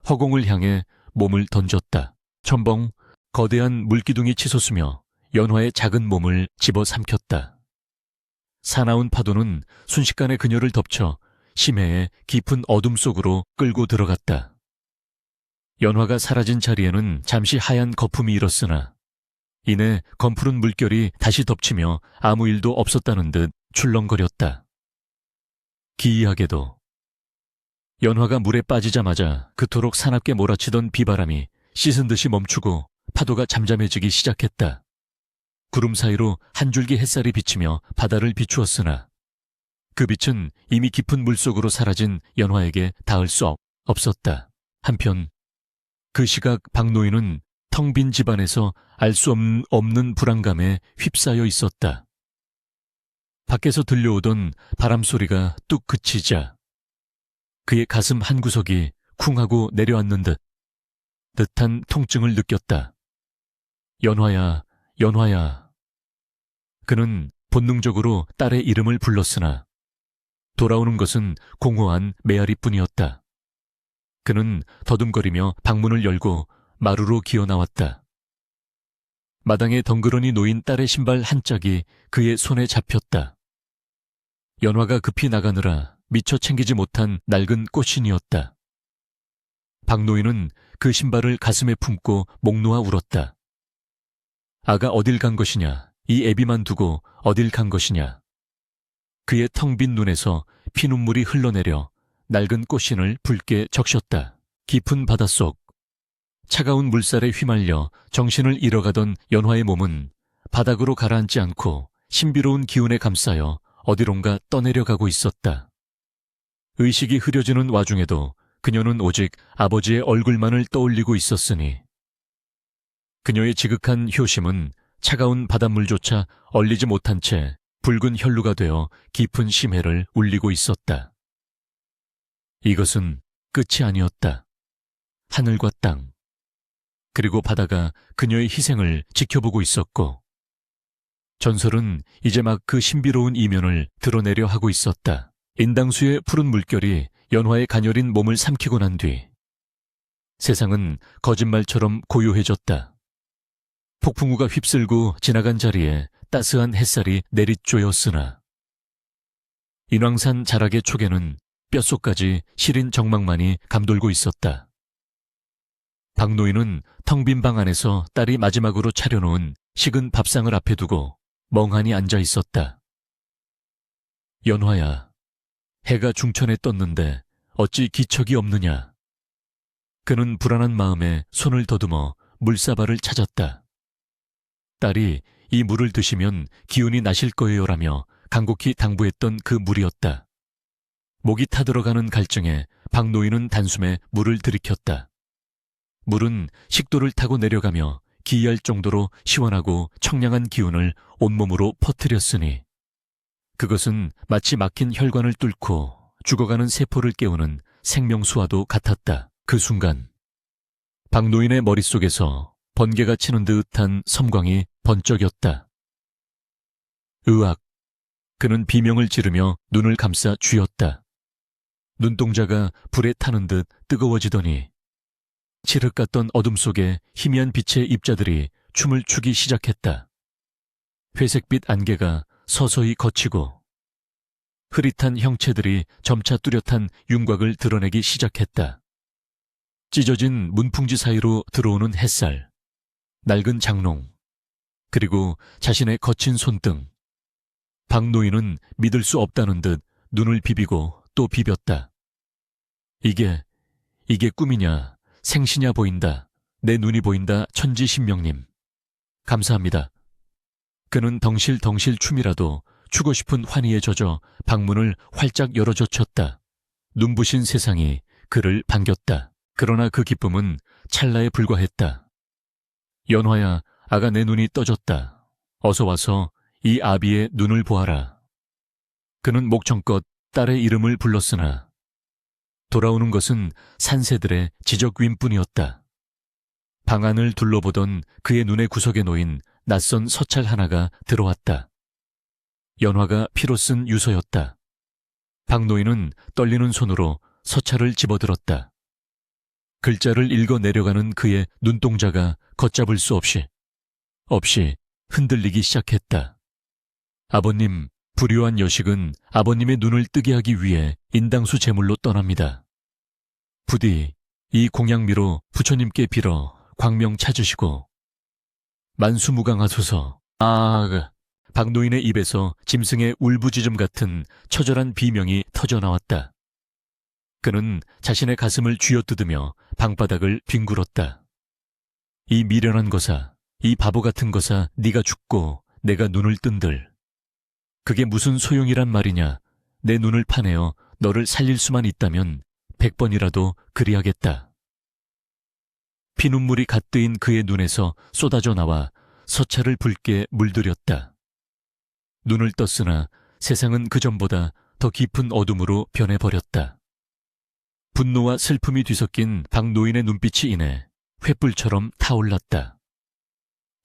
허공을 향해 몸을 던졌다. 첨벙 거대한 물기둥이 치솟으며 연화의 작은 몸을 집어삼켰다. 사나운 파도는 순식간에 그녀를 덮쳐 심해의 깊은 어둠 속으로 끌고 들어갔다. 연화가 사라진 자리에는 잠시 하얀 거품이 일었으나 이내 검푸른 물결이 다시 덮치며 아무 일도 없었다는 듯 출렁거렸다. 기이하게도 연화가 물에 빠지자마자 그토록 사납게 몰아치던 비바람이 씻은 듯이 멈추고 파도가 잠잠해지기 시작했다. 구름 사이로 한 줄기 햇살이 비치며 바다를 비추었으나 그 빛은 이미 깊은 물속으로 사라진 연화에게 닿을 수 없었다. 한편 그 시각 박노인은 텅 빈 집안에서 알 수 없는 불안감에 휩싸여 있었다. 밖에서 들려오던 바람 소리가 뚝 그치자 그의 가슴 한구석이 쿵 하고 내려앉는 듯한 통증을 느꼈다. 연화야, 연화야. 그는 본능적으로 딸의 이름을 불렀으나 돌아오는 것은 공허한 메아리뿐이었다. 그는 더듬거리며 방문을 열고 마루로 기어 나왔다. 마당에 덩그러니 놓인 딸의 신발 한 짝이 그의 손에 잡혔다. 연화가 급히 나가느라 미처 챙기지 못한 낡은 꽃신이었다. 박노인은 그 신발을 가슴에 품고 목 놓아 울었다. 아가 어딜 간 것이냐, 이 애비만 두고 어딜 간 것이냐. 그의 텅 빈 눈에서 피눈물이 흘러내려 낡은 꽃신을 붉게 적셨다. 깊은 바닷속, 차가운 물살에 휘말려 정신을 잃어가던 연화의 몸은 바닥으로 가라앉지 않고 신비로운 기운에 감싸여 어디론가 떠내려가고 있었다. 의식이 흐려지는 와중에도 그녀는 오직 아버지의 얼굴만을 떠올리고 있었으니 그녀의 지극한 효심은 차가운 바닷물조차 얼리지 못한 채 붉은 혈루가 되어 깊은 심해를 울리고 있었다. 이것은 끝이 아니었다. 하늘과 땅, 그리고 바다가 그녀의 희생을 지켜보고 있었고 전설은 이제 막 그 신비로운 이면을 드러내려 하고 있었다. 인당수의 푸른 물결이 연화의 가녀린 몸을 삼키고 난 뒤 세상은 거짓말처럼 고요해졌다. 폭풍우가 휩쓸고 지나간 자리에 따스한 햇살이 내리쬐었으나 인왕산 자락의 촉에는 뼛속까지 시린 정막만이 감돌고 있었다. 박노인은 텅 빈 방 안에서 딸이 마지막으로 차려놓은 식은 밥상을 앞에 두고 멍하니 앉아 있었다. 연화야, 해가 중천에 떴는데 어찌 기척이 없느냐. 그는 불안한 마음에 손을 더듬어 물사발을 찾았다. 딸이 이 물을 드시면 기운이 나실 거예요라며 간곡히 당부했던 그 물이었다. 목이 타들어가는 갈증에 박노인은 단숨에 물을 들이켰다. 물은 식도를 타고 내려가며 기이할 정도로 시원하고 청량한 기운을 온몸으로 퍼뜨렸으니 그것은 마치 막힌 혈관을 뚫고 죽어가는 세포를 깨우는 생명수와도 같았다. 그 순간 박노인의 머릿속에서 번개가 치는 듯한 섬광이 번쩍였다. 으악! 그는 비명을 지르며 눈을 감싸 쥐었다. 눈동자가 불에 타는 듯 뜨거워지더니 칠흑 같던 어둠 속에 희미한 빛의 입자들이 춤을 추기 시작했다. 회색빛 안개가 서서히 걷히고 흐릿한 형체들이 점차 뚜렷한 윤곽을 드러내기 시작했다. 찢어진 문풍지 사이로 들어오는 햇살, 낡은 장롱, 그리고 자신의 거친 손등. 박노인은 믿을 수 없다는 듯 눈을 비비고 또 비볐다. 이게 꿈이냐, 생시냐 보인다. 내 눈이 보인다, 천지신명님. 감사합니다. 그는 덩실덩실 춤이라도 추고 싶은 환희에 젖어 방문을 활짝 열어젖혔다. 눈부신 세상이 그를 반겼다. 그러나 그 기쁨은 찰나에 불과했다. 연화야, 아가 내 눈이 떠졌다. 어서 와서 이 아비의 눈을 보아라. 그는 목청껏 딸의 이름을 불렀으나 돌아오는 것은 산새들의 지적윈뿐이었다. 방 안을 둘러보던 그의 눈의 구석에 놓인 낯선 서찰 하나가 들어왔다. 연화가 피로 쓴 유서였다. 박노인은 떨리는 손으로 서찰을 집어들었다. 글자를 읽어 내려가는 그의 눈동자가 걷잡을 수 없이 흔들리기 시작했다. 아버님, 불효한 여식은 아버님의 눈을 뜨게 하기 위해 인당수 제물로 떠납니다. 부디 이 공양미로 부처님께 빌어 광명 찾으시고 만수무강하소서. 박노인의 입에서 짐승의 울부짖음 같은 처절한 비명이 터져나왔다. 그는 자신의 가슴을 쥐어뜯으며 방바닥을 뒹굴었다. 이 미련한 거사, 이 바보 같은 거사, 네가 죽고 내가 눈을 뜬들. 그게 무슨 소용이란 말이냐. 내 눈을 파내어 너를 살릴 수만 있다면 100번이라도 그리하겠다. 피눈물이 갓뜨인 그의 눈에서 쏟아져 나와 서차를 붉게 물들였다. 눈을 떴으나 세상은 그전보다 더 깊은 어둠으로 변해버렸다. 분노와 슬픔이 뒤섞인 박노인의 눈빛이 이내 횃불처럼 타올랐다.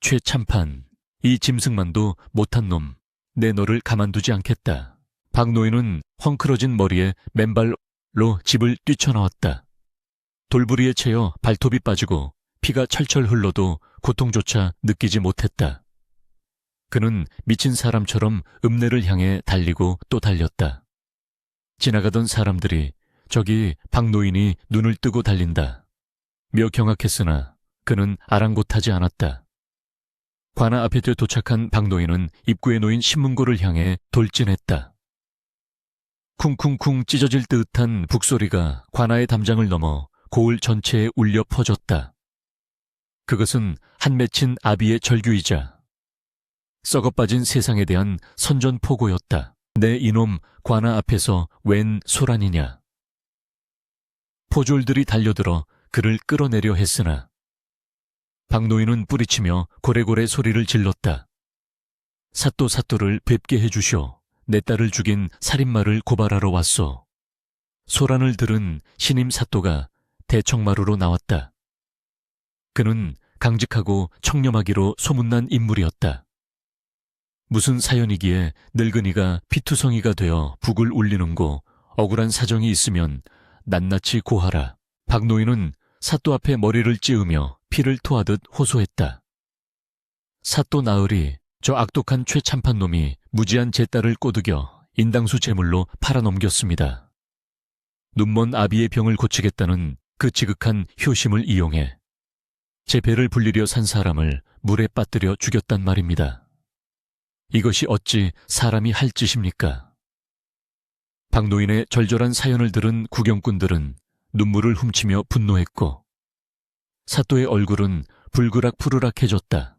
최참판, 이 짐승만도 못한 놈, 내 너를 가만두지 않겠다. 박노인은 헝클어진 머리에 맨발로 집을 뛰쳐나왔다. 돌부리에 채여 발톱이 빠지고 피가 철철 흘러도 고통조차 느끼지 못했다. 그는 미친 사람처럼 읍내를 향해 달리고 또 달렸다. 지나가던 사람들이 저기 박노인이 눈을 뜨고 달린다 며 경악했으나 그는 아랑곳하지 않았다. 관아 앞에 도착한 박노인은 입구에 놓인 신문고를 향해 돌진했다. 쿵쿵쿵 찢어질 듯한 북소리가 관아의 담장을 넘어 고을 전체에 울려 퍼졌다. 그것은 한 맺힌 아비의 절규이자 썩어빠진 세상에 대한 선전포고였다. 내 이놈 관아 앞에서 웬 소란이냐. 포졸들이 달려들어 그를 끌어내려 했으나 박노인은 뿌리치며 고래고래 소리를 질렀다. 사또를 뵙게 해주시오. 내 딸을 죽인 살인마를 고발하러 왔소. 소란을 들은 신임 사또가 대청마루로 나왔다. 그는 강직하고 청렴하기로 소문난 인물이었다. 무슨 사연이기에 늙은이가 피투성이가 되어 북을 울리는고 억울한 사정이 있으면 낱낱이 고하라. 박노인은 사또 앞에 머리를 찌으며 피를 토하듯 호소했다. 사또 나으리, 저 악독한 최참판 놈이 무지한 제 딸을 꼬드겨 인당수 제물로 팔아넘겼습니다. 눈먼 아비의 병을 고치겠다는 그 지극한 효심을 이용해 제 배를 불리려 산 사람을 물에 빠뜨려 죽였단 말입니다. 이것이 어찌 사람이 할 짓입니까? 박노인의 절절한 사연을 들은 구경꾼들은 눈물을 훔치며 분노했고 사또의 얼굴은 불그락푸르락해졌다.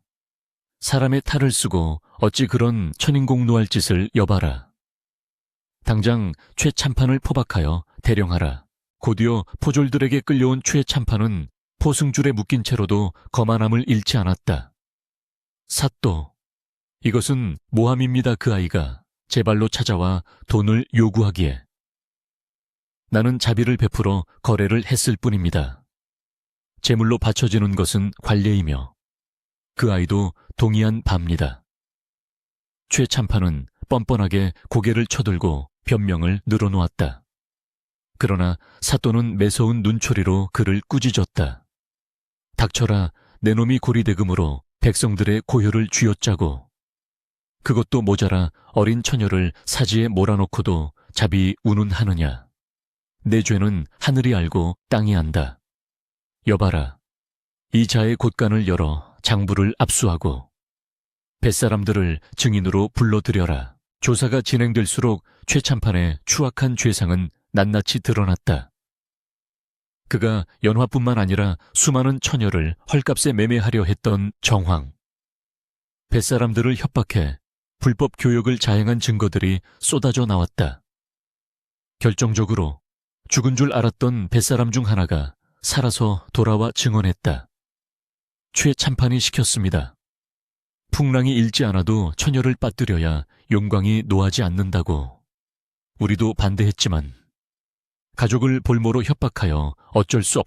사람의 탈을 쓰고 어찌 그런 천인공노할 짓을 여봐라. 당장 최참판을 포박하여 대령하라. 곧이어 포졸들에게 끌려온 최참판은 포승줄에 묶인 채로도 거만함을 잃지 않았다. 사또, 이것은 모함입니다. 그 아이가 제 발로 찾아와 돈을 요구하기에 나는 자비를 베풀어 거래를 했을 뿐입니다. 제물로 바쳐지는 것은 관례이며 그 아이도 동의한 바입니다. 최참판은 뻔뻔하게 고개를 쳐들고 변명을 늘어놓았다. 그러나 사또는 매서운 눈초리로 그를 꾸짖었다. 닥쳐라. 내 놈이 고리대금으로 백성들의 고혈을 쥐어짜고 그것도 모자라 어린 처녀를 사지에 몰아넣고도 자비 운운하느냐. 내 죄는 하늘이 알고 땅이 안다. 여봐라. 이 자의 곳간을 열어 장부를 압수하고 뱃사람들을 증인으로 불러들여라. 조사가 진행될수록 최참판의 추악한 죄상은 낱낱이 드러났다. 그가 연화뿐만 아니라 수많은 처녀를 헐값에 매매하려 했던 정황, 뱃사람들을 협박해 불법 교역을 자행한 증거들이 쏟아져 나왔다. 결정적으로 죽은 줄 알았던 뱃사람 중 하나가 살아서 돌아와 증언했다. 최참판이 시켰습니다. 풍랑이 일지 않아도 처녀를 빠뜨려야 용광이 노하지 않는다고. 우리도 반대했지만 가족을 볼모로 협박하여 어쩔 수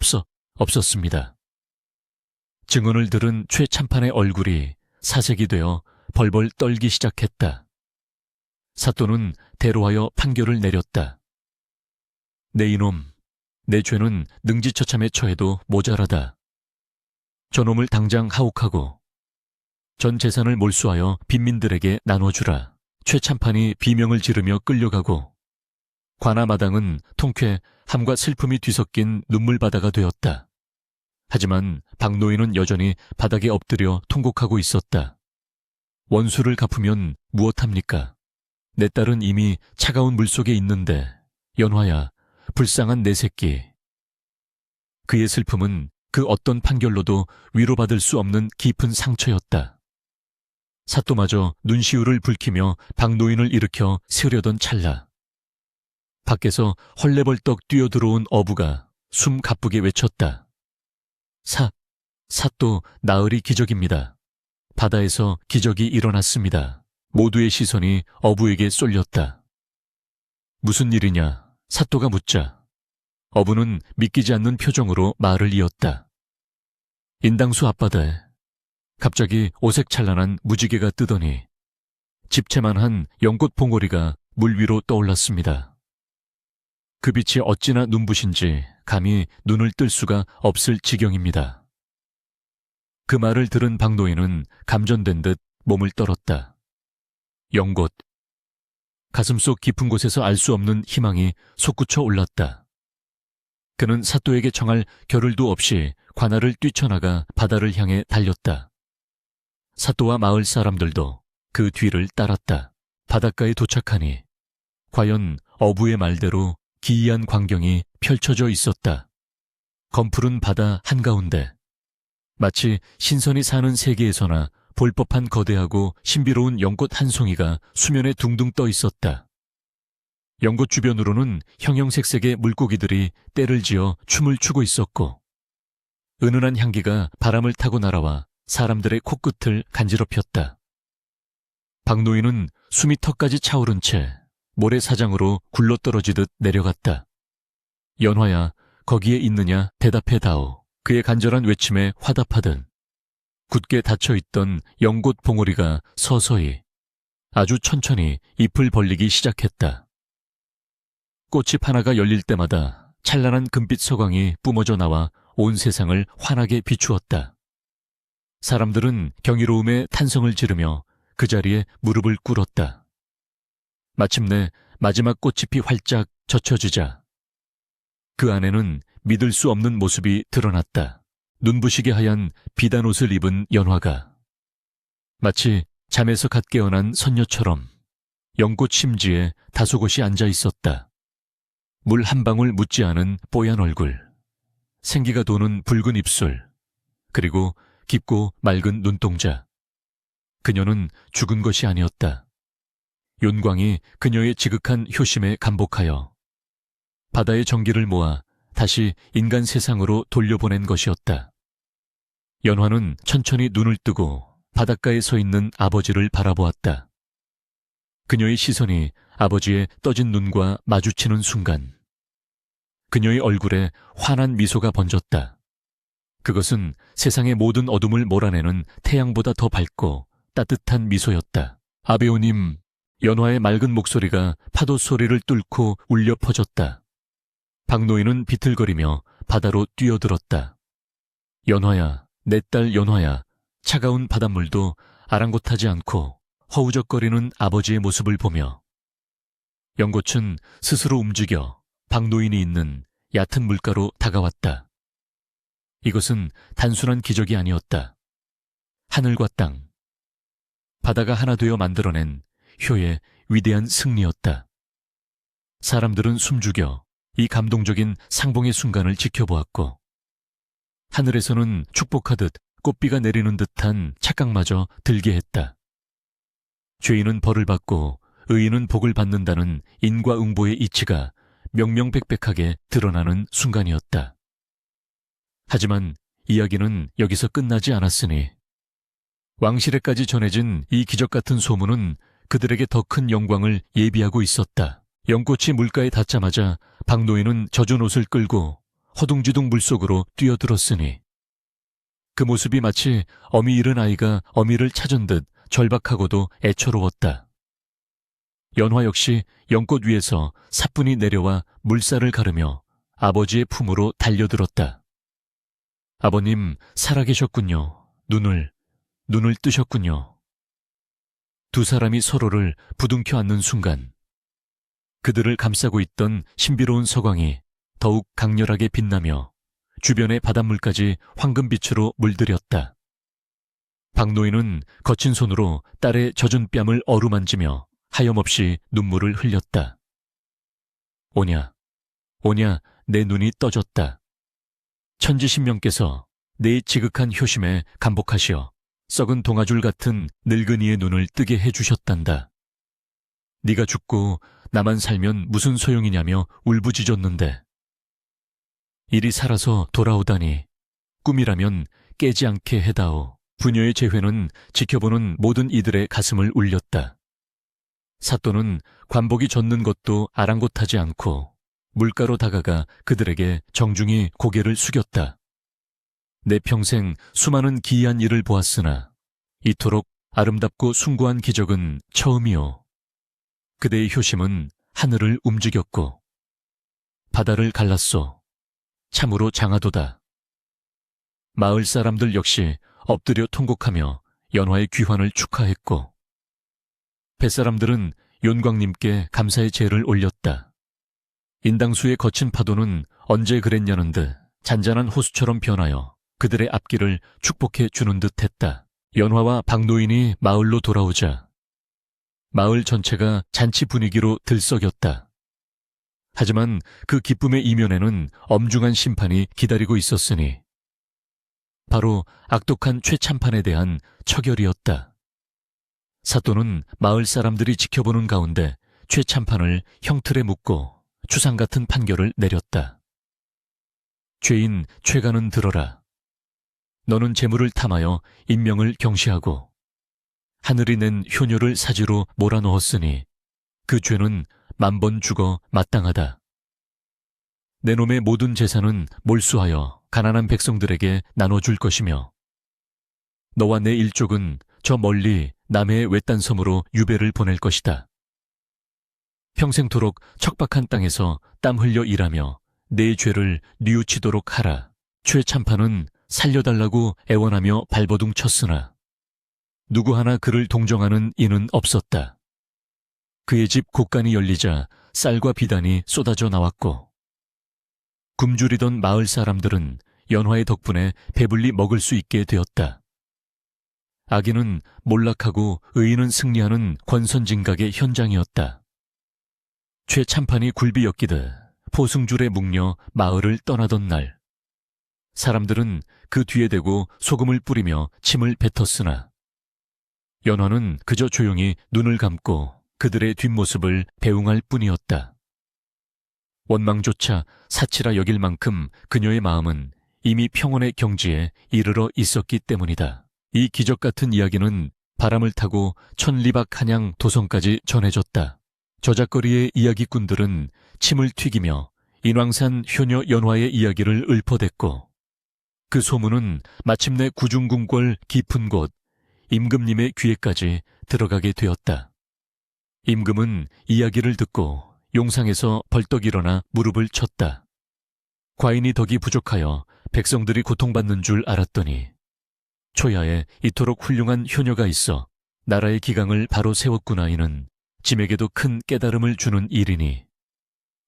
없었습니다. 증언을 들은 최참판의 얼굴이 사색이 되어 벌벌 떨기 시작했다. 사또는 대로하여 판결을 내렸다. 내 이놈, 내 죄는 능지처참에 처해도 모자라다. 저놈을 당장 하옥하고 전 재산을 몰수하여 빈민들에게 나눠주라. 최참판이 비명을 지르며 끌려가고 관아마당은 통쾌 함과 슬픔이 뒤섞인 눈물바다가 되었다. 하지만 박노인은 여전히 바닥에 엎드려 통곡하고 있었다. 원수를 갚으면 무엇합니까? 내 딸은 이미 차가운 물속에 있는데 연화야, 불쌍한 내 새끼. 그의 슬픔은 그 어떤 판결로도 위로받을 수 없는 깊은 상처였다. 사또마저 눈시울을 붉히며 박노인을 일으켜 세우려던 찰나 밖에서 헐레벌떡 뛰어들어온 어부가 숨 가쁘게 외쳤다. 사또 나으리 기적입니다. 바다에서 기적이 일어났습니다. 모두의 시선이 어부에게 쏠렸다. 무슨 일이냐? 사또가 묻자 어부는 믿기지 않는 표정으로 말을 이었다. 인당수 앞바다에 갑자기 오색찬란한 무지개가 뜨더니 집채만한 연꽃 봉오리가 물 위로 떠올랐습니다. 그 빛이 어찌나 눈부신지 감히 눈을 뜰 수가 없을 지경입니다. 그 말을 들은 박노인은 감전된 듯 몸을 떨었다. 연꽃. 가슴속 깊은 곳에서 알 수 없는 희망이 솟구쳐 올랐다. 그는 사또에게 청할 겨를도 없이 관할을 뛰쳐나가 바다를 향해 달렸다. 사또와 마을 사람들도 그 뒤를 따랐다. 바닷가에 도착하니 과연 어부의 말대로 기이한 광경이 펼쳐져 있었다. 검푸른 바다 한가운데 마치 신선이 사는 세계에서나 볼 법한 거대하고 신비로운 연꽃 한 송이가 수면에 둥둥 떠 있었다. 연꽃 주변으로는 형형색색의 물고기들이 떼를 지어 춤을 추고 있었고 은은한 향기가 바람을 타고 날아와 사람들의 코끝을 간지럽혔다. 박노인은 숨이 턱까지 차오른 채 모래사장으로 굴러떨어지듯 내려갔다. 연화야, 거기에 있느냐 대답해다오. 그의 간절한 외침에 화답하듯 굳게 닫혀있던 연꽃 봉오리가 서서히 아주 천천히 잎을 벌리기 시작했다. 꽃이 하나가 열릴 때마다 찬란한 금빛 서광이 뿜어져 나와 온 세상을 환하게 비추었다. 사람들은 경이로움에 탄성을 지르며 그 자리에 무릎을 꿇었다. 마침내 마지막 꽃잎이 활짝 젖혀지자 그 안에는 믿을 수 없는 모습이 드러났다. 눈부시게 하얀 비단 옷을 입은 연화가 마치 잠에서 갓 깨어난 선녀처럼 연꽃 심지에 다소곳이 앉아 있었다. 물 한 방울 묻지 않은 뽀얀 얼굴, 생기가 도는 붉은 입술, 그리고 깊고 맑은 눈동자. 그녀는 죽은 것이 아니었다. 윤광이 그녀의 지극한 효심에 감복하여 바다의 정기를 모아 다시 인간 세상으로 돌려보낸 것이었다. 연화는 천천히 눈을 뜨고 바닷가에 서 있는 아버지를 바라보았다. 그녀의 시선이 아버지의 떠진 눈과 마주치는 순간 그녀의 얼굴에 환한 미소가 번졌다. 그것은 세상의 모든 어둠을 몰아내는 태양보다 더 밝고 따뜻한 미소였다. 아베오님, 연화의 맑은 목소리가 파도 소리를 뚫고 울려 퍼졌다. 박노인은 비틀거리며 바다로 뛰어들었다. 연화야, 내 딸 연화야. 차가운 바닷물도 아랑곳하지 않고 허우적거리는 아버지의 모습을 보며 연꽃은 스스로 움직여 박노인이 있는 얕은 물가로 다가왔다. 이것은 단순한 기적이 아니었다. 하늘과 땅, 바다가 하나 되어 만들어낸 효의 위대한 승리였다. 사람들은 숨죽여 이 감동적인 상봉의 순간을 지켜보았고 하늘에서는 축복하듯 꽃비가 내리는 듯한 착각마저 들게 했다. 죄인은 벌을 받고 의인은 복을 받는다는 인과응보의 이치가 명명백백하게 드러나는 순간이었다. 하지만 이야기는 여기서 끝나지 않았으니 왕실에까지 전해진 이 기적 같은 소문은 그들에게 더 큰 영광을 예비하고 있었다. 연꽃이 물가에 닿자마자 박노인은 젖은 옷을 끌고 허둥지둥 물속으로 뛰어들었으니 그 모습이 마치 어미 잃은 아이가 어미를 찾은 듯 절박하고도 애처로웠다. 연화 역시 연꽃 위에서 사뿐히 내려와 물살을 가르며 아버지의 품으로 달려들었다. 아버님, 살아계셨군요. 눈을 뜨셨군요. 두 사람이 서로를 부둥켜 안는 순간 그들을 감싸고 있던 신비로운 서광이 더욱 강렬하게 빛나며 주변의 바닷물까지 황금빛으로 물들였다. 박노인은 거친 손으로 딸의 젖은 뺨을 어루만지며 하염없이 눈물을 흘렸다. 오냐, 내 눈이 떠졌다. 천지신명께서 내 지극한 효심에 감복하시어 썩은 동아줄 같은 늙은이의 눈을 뜨게 해주셨단다. 네가 죽고 나만 살면 무슨 소용이냐며 울부짖었는데 일이 살아서 돌아오다니 꿈이라면 깨지 않게 해다오. 부녀의 재회는 지켜보는 모든 이들의 가슴을 울렸다. 사또는 관복이 젖는 것도 아랑곳하지 않고 물가로 다가가 그들에게 정중히 고개를 숙였다. 내 평생 수많은 기이한 일을 보았으나 이토록 아름답고 숭고한 기적은 처음이오. 그대의 효심은 하늘을 움직였고 바다를 갈랐소. 참으로 장하도다. 마을 사람들 역시 엎드려 통곡하며 연화의 귀환을 축하했고 뱃사람들은 윤광님께 감사의 제를 올렸다. 인당수의 거친 파도는 언제 그랬냐는 듯 잔잔한 호수처럼 변하여 그들의 앞길을 축복해 주는 듯 했다. 연화와 박노인이 마을로 돌아오자 마을 전체가 잔치 분위기로 들썩였다. 하지만 그 기쁨의 이면에는 엄중한 심판이 기다리고 있었으니 바로 악독한 최참판에 대한 처결이었다. 사또는 마을 사람들이 지켜보는 가운데 최참판을 형틀에 묶고 추상 같은 판결을 내렸다. 죄인 최가는 들어라. 너는 재물을 탐하여 인명을 경시하고 하늘이 낸 효녀를 사지로 몰아넣었으니 그 죄는 만번 죽어 마땅하다. 내 놈의 모든 재산은 몰수하여 가난한 백성들에게 나눠줄 것이며 너와 내 일족은 저 멀리 남해의 외딴 섬으로 유배를 보낼 것이다. 평생토록 척박한 땅에서 땀 흘려 일하며 내 죄를 뉘우치도록 하라. 최참판은 살려달라고 애원하며 발버둥 쳤으나 누구 하나 그를 동정하는 이는 없었다. 그의 집 곳간이 열리자 쌀과 비단이 쏟아져 나왔고 굶주리던 마을 사람들은 연화의 덕분에 배불리 먹을 수 있게 되었다. 악인은 몰락하고 의인은 승리하는 권선징각의 현장이었다. 최참판이 굴비 엮이듯 포승줄에 묶여 마을을 떠나던 날 사람들은 그 뒤에 대고 소금을 뿌리며 침을 뱉었으나 연화는 그저 조용히 눈을 감고 그들의 뒷모습을 배웅할 뿐이었다. 원망조차 사치라 여길 만큼 그녀의 마음은 이미 평온의 경지에 이르러 있었기 때문이다. 이 기적 같은 이야기는 바람을 타고 천리박 한양 도성까지 전해졌다. 저작거리의 이야기꾼들은 침을 튀기며 인왕산 효녀 연화의 이야기를 읊어댔고 그 소문은 마침내 구중궁궐 깊은 곳 임금님의 귀에까지 들어가게 되었다. 임금은 이야기를 듣고 용상에서 벌떡 일어나 무릎을 쳤다. 과인이 덕이 부족하여 백성들이 고통받는 줄 알았더니 초야에 이토록 훌륭한 효녀가 있어 나라의 기강을 바로 세웠구나. 이는 짐에게도 큰 깨달음을 주는 일이니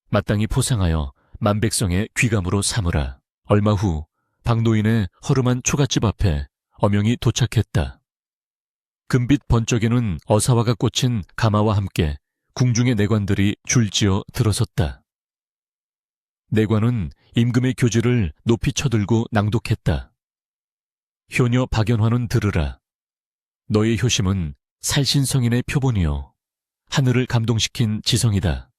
마땅히 포상하여 만백성의 귀감으로 삼으라. 얼마 후 박노인의 허름한 초가집 앞에 어명이 도착했다. 금빛 번쩍이는 어사화가 꽂힌 가마와 함께 궁중의 내관들이 줄지어 들어섰다. 내관은 임금의 교지를 높이 쳐들고 낭독했다. 효녀 박연화는 들으라. 너의 효심은 살신성인의 표본이요 하늘을 감동시킨 지성이다.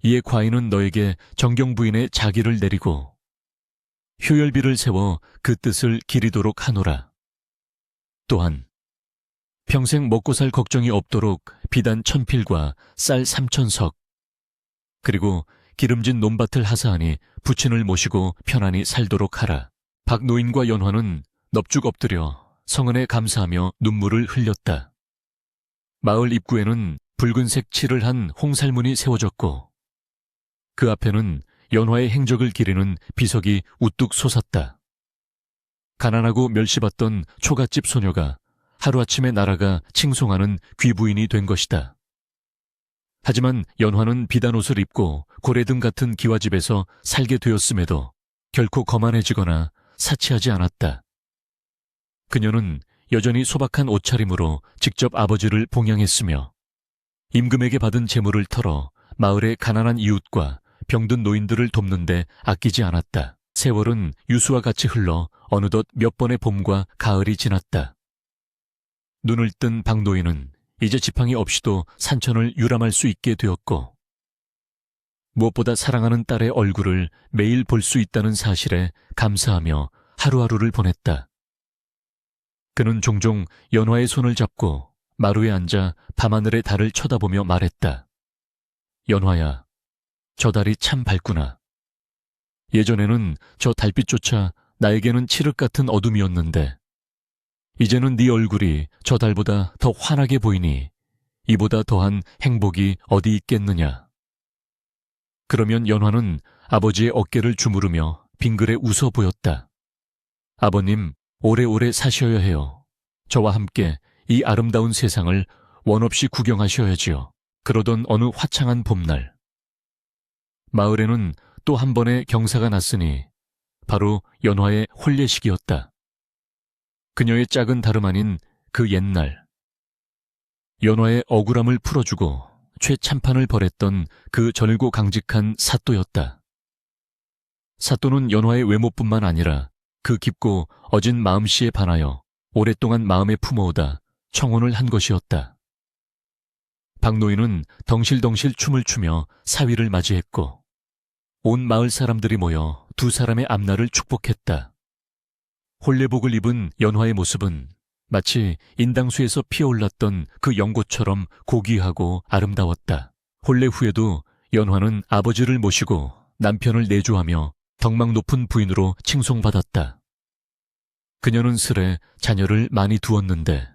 이에 과인은 너에게 정경부인의 자기를 내리고 효열비를 세워 그 뜻을 기리도록 하노라. 또한 평생 먹고 살 걱정이 없도록 비단 1000필과 쌀 3000석 그리고 기름진 논밭을 하사하니 부친을 모시고 편안히 살도록 하라. 박노인과 연화는 넙죽 엎드려 성은에 감사하며 눈물을 흘렸다. 마을 입구에는 붉은색 칠을 한 홍살문이 세워졌고 그 앞에는 연화의 행적을 기리는 비석이 우뚝 솟았다. 가난하고 멸시받던 초가집 소녀가 하루아침에 나라가 칭송하는 귀부인이 된 것이다. 하지만 연화는 비단옷을 입고 고래등 같은 기와집에서 살게 되었음에도 결코 거만해지거나 사치하지 않았다. 그녀는 여전히 소박한 옷차림으로 직접 아버지를 봉양했으며 임금에게 받은 재물을 털어 마을의 가난한 이웃과 병든 노인들을 돕는 데 아끼지 않았다. 세월은 유수와 같이 흘러 어느덧 몇 번의 봄과 가을이 지났다. 눈을 뜬 박노인은 이제 지팡이 없이도 산천을 유람할 수 있게 되었고, 무엇보다 사랑하는 딸의 얼굴을 매일 볼 수 있다는 사실에 감사하며 하루하루를 보냈다. 그는 종종 연화의 손을 잡고 마루에 앉아 밤하늘의 달을 쳐다보며 말했다. 연화야, 저 달이 참 밝구나. 예전에는 저 달빛조차 나에게는 칠흑 같은 어둠이었는데 이제는 네 얼굴이 저 달보다 더 환하게 보이니 이보다 더한 행복이 어디 있겠느냐. 그러면 연화는 아버지의 어깨를 주무르며 빙그레 웃어 보였다. 아버님, 오래오래 사셔야 해요. 저와 함께 이 아름다운 세상을 원없이 구경하셔야지요. 그러던 어느 화창한 봄날, 마을에는 또 한 번의 경사가 났으니 바로 연화의 혼례식이었다. 그녀의 짝은 다름 아닌 그 옛날, 연화의 억울함을 풀어주고 최참판을 벌였던 그 절고 강직한 사또였다. 사또는 연화의 외모뿐만 아니라 그 깊고 어진 마음씨에 반하여 오랫동안 마음에 품어오다 청혼을 한 것이었다. 박노인은 덩실덩실 춤을 추며 사위를 맞이했고 온 마을 사람들이 모여 두 사람의 앞날을 축복했다. 혼례복을 입은 연화의 모습은 마치 인당수에서 피어올랐던 그 연꽃처럼 고귀하고 아름다웠다. 혼례 후에도 연화는 아버지를 모시고 남편을 내조하며 덕망 높은 부인으로 칭송받았다. 그녀는 슬에 자녀를 많이 두었는데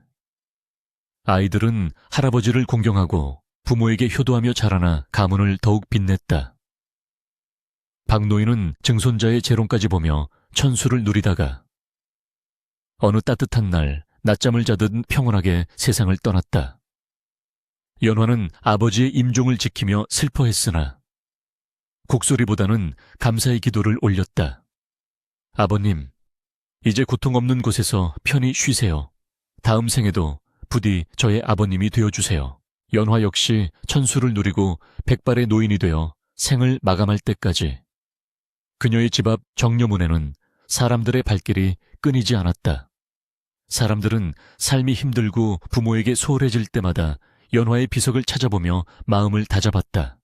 아이들은 할아버지를 공경하고 부모에게 효도하며 자라나 가문을 더욱 빛냈다. 박노인은 증손자의 재롱까지 보며 천수를 누리다가 어느 따뜻한 날 낮잠을 자듯 평온하게 세상을 떠났다. 연화는 아버지의 임종을 지키며 슬퍼했으나 곡소리보다는 감사의 기도를 올렸다. 아버님, 이제 고통 없는 곳에서 편히 쉬세요. 다음 생에도 부디 저의 아버님이 되어주세요. 연화 역시 천수를 누리고 백발의 노인이 되어 생을 마감할 때까지 그녀의 집 앞 정려문에는 사람들의 발길이 끊이지 않았다. 사람들은 삶이 힘들고 부모에게 소홀해질 때마다 연화의 비석을 찾아보며 마음을 다잡았다.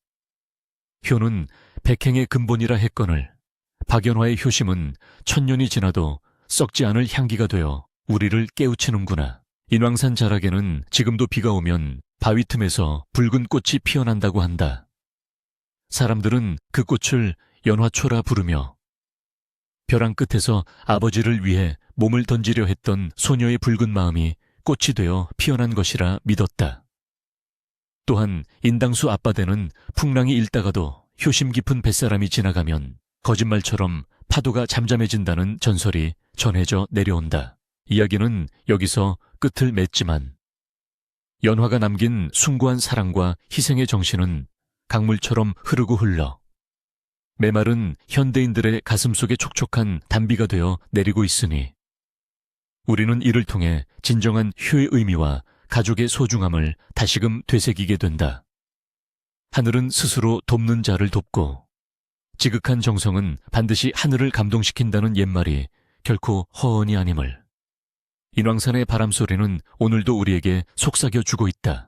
효는 백행의 근본이라 했거늘 박연화의 효심은 천년이 지나도 썩지 않을 향기가 되어 우리를 깨우치는구나. 인왕산 자락에는 지금도 비가 오면 바위 틈에서 붉은 꽃이 피어난다고 한다. 사람들은 그 꽃을 연화초라 부르며 벼랑 끝에서 아버지를 위해 몸을 던지려 했던 소녀의 붉은 마음이 꽃이 되어 피어난 것이라 믿었다. 또한 인당수 앞바다는 풍랑이 일다가도 효심 깊은 뱃사람이 지나가면 거짓말처럼 파도가 잠잠해진다는 전설이 전해져 내려온다. 이야기는 여기서 끝을 맺지만 연화가 남긴 숭고한 사랑과 희생의 정신은 강물처럼 흐르고 흘러 메마른 현대인들의 가슴속에 촉촉한 단비가 되어 내리고 있으니 우리는 이를 통해 진정한 효의 의미와 가족의 소중함을 다시금 되새기게 된다. 하늘은 스스로 돕는 자를 돕고 지극한 정성은 반드시 하늘을 감동시킨다는 옛말이 결코 허언이 아님을 인왕산의 바람소리는 오늘도 우리에게 속삭여 주고 있다.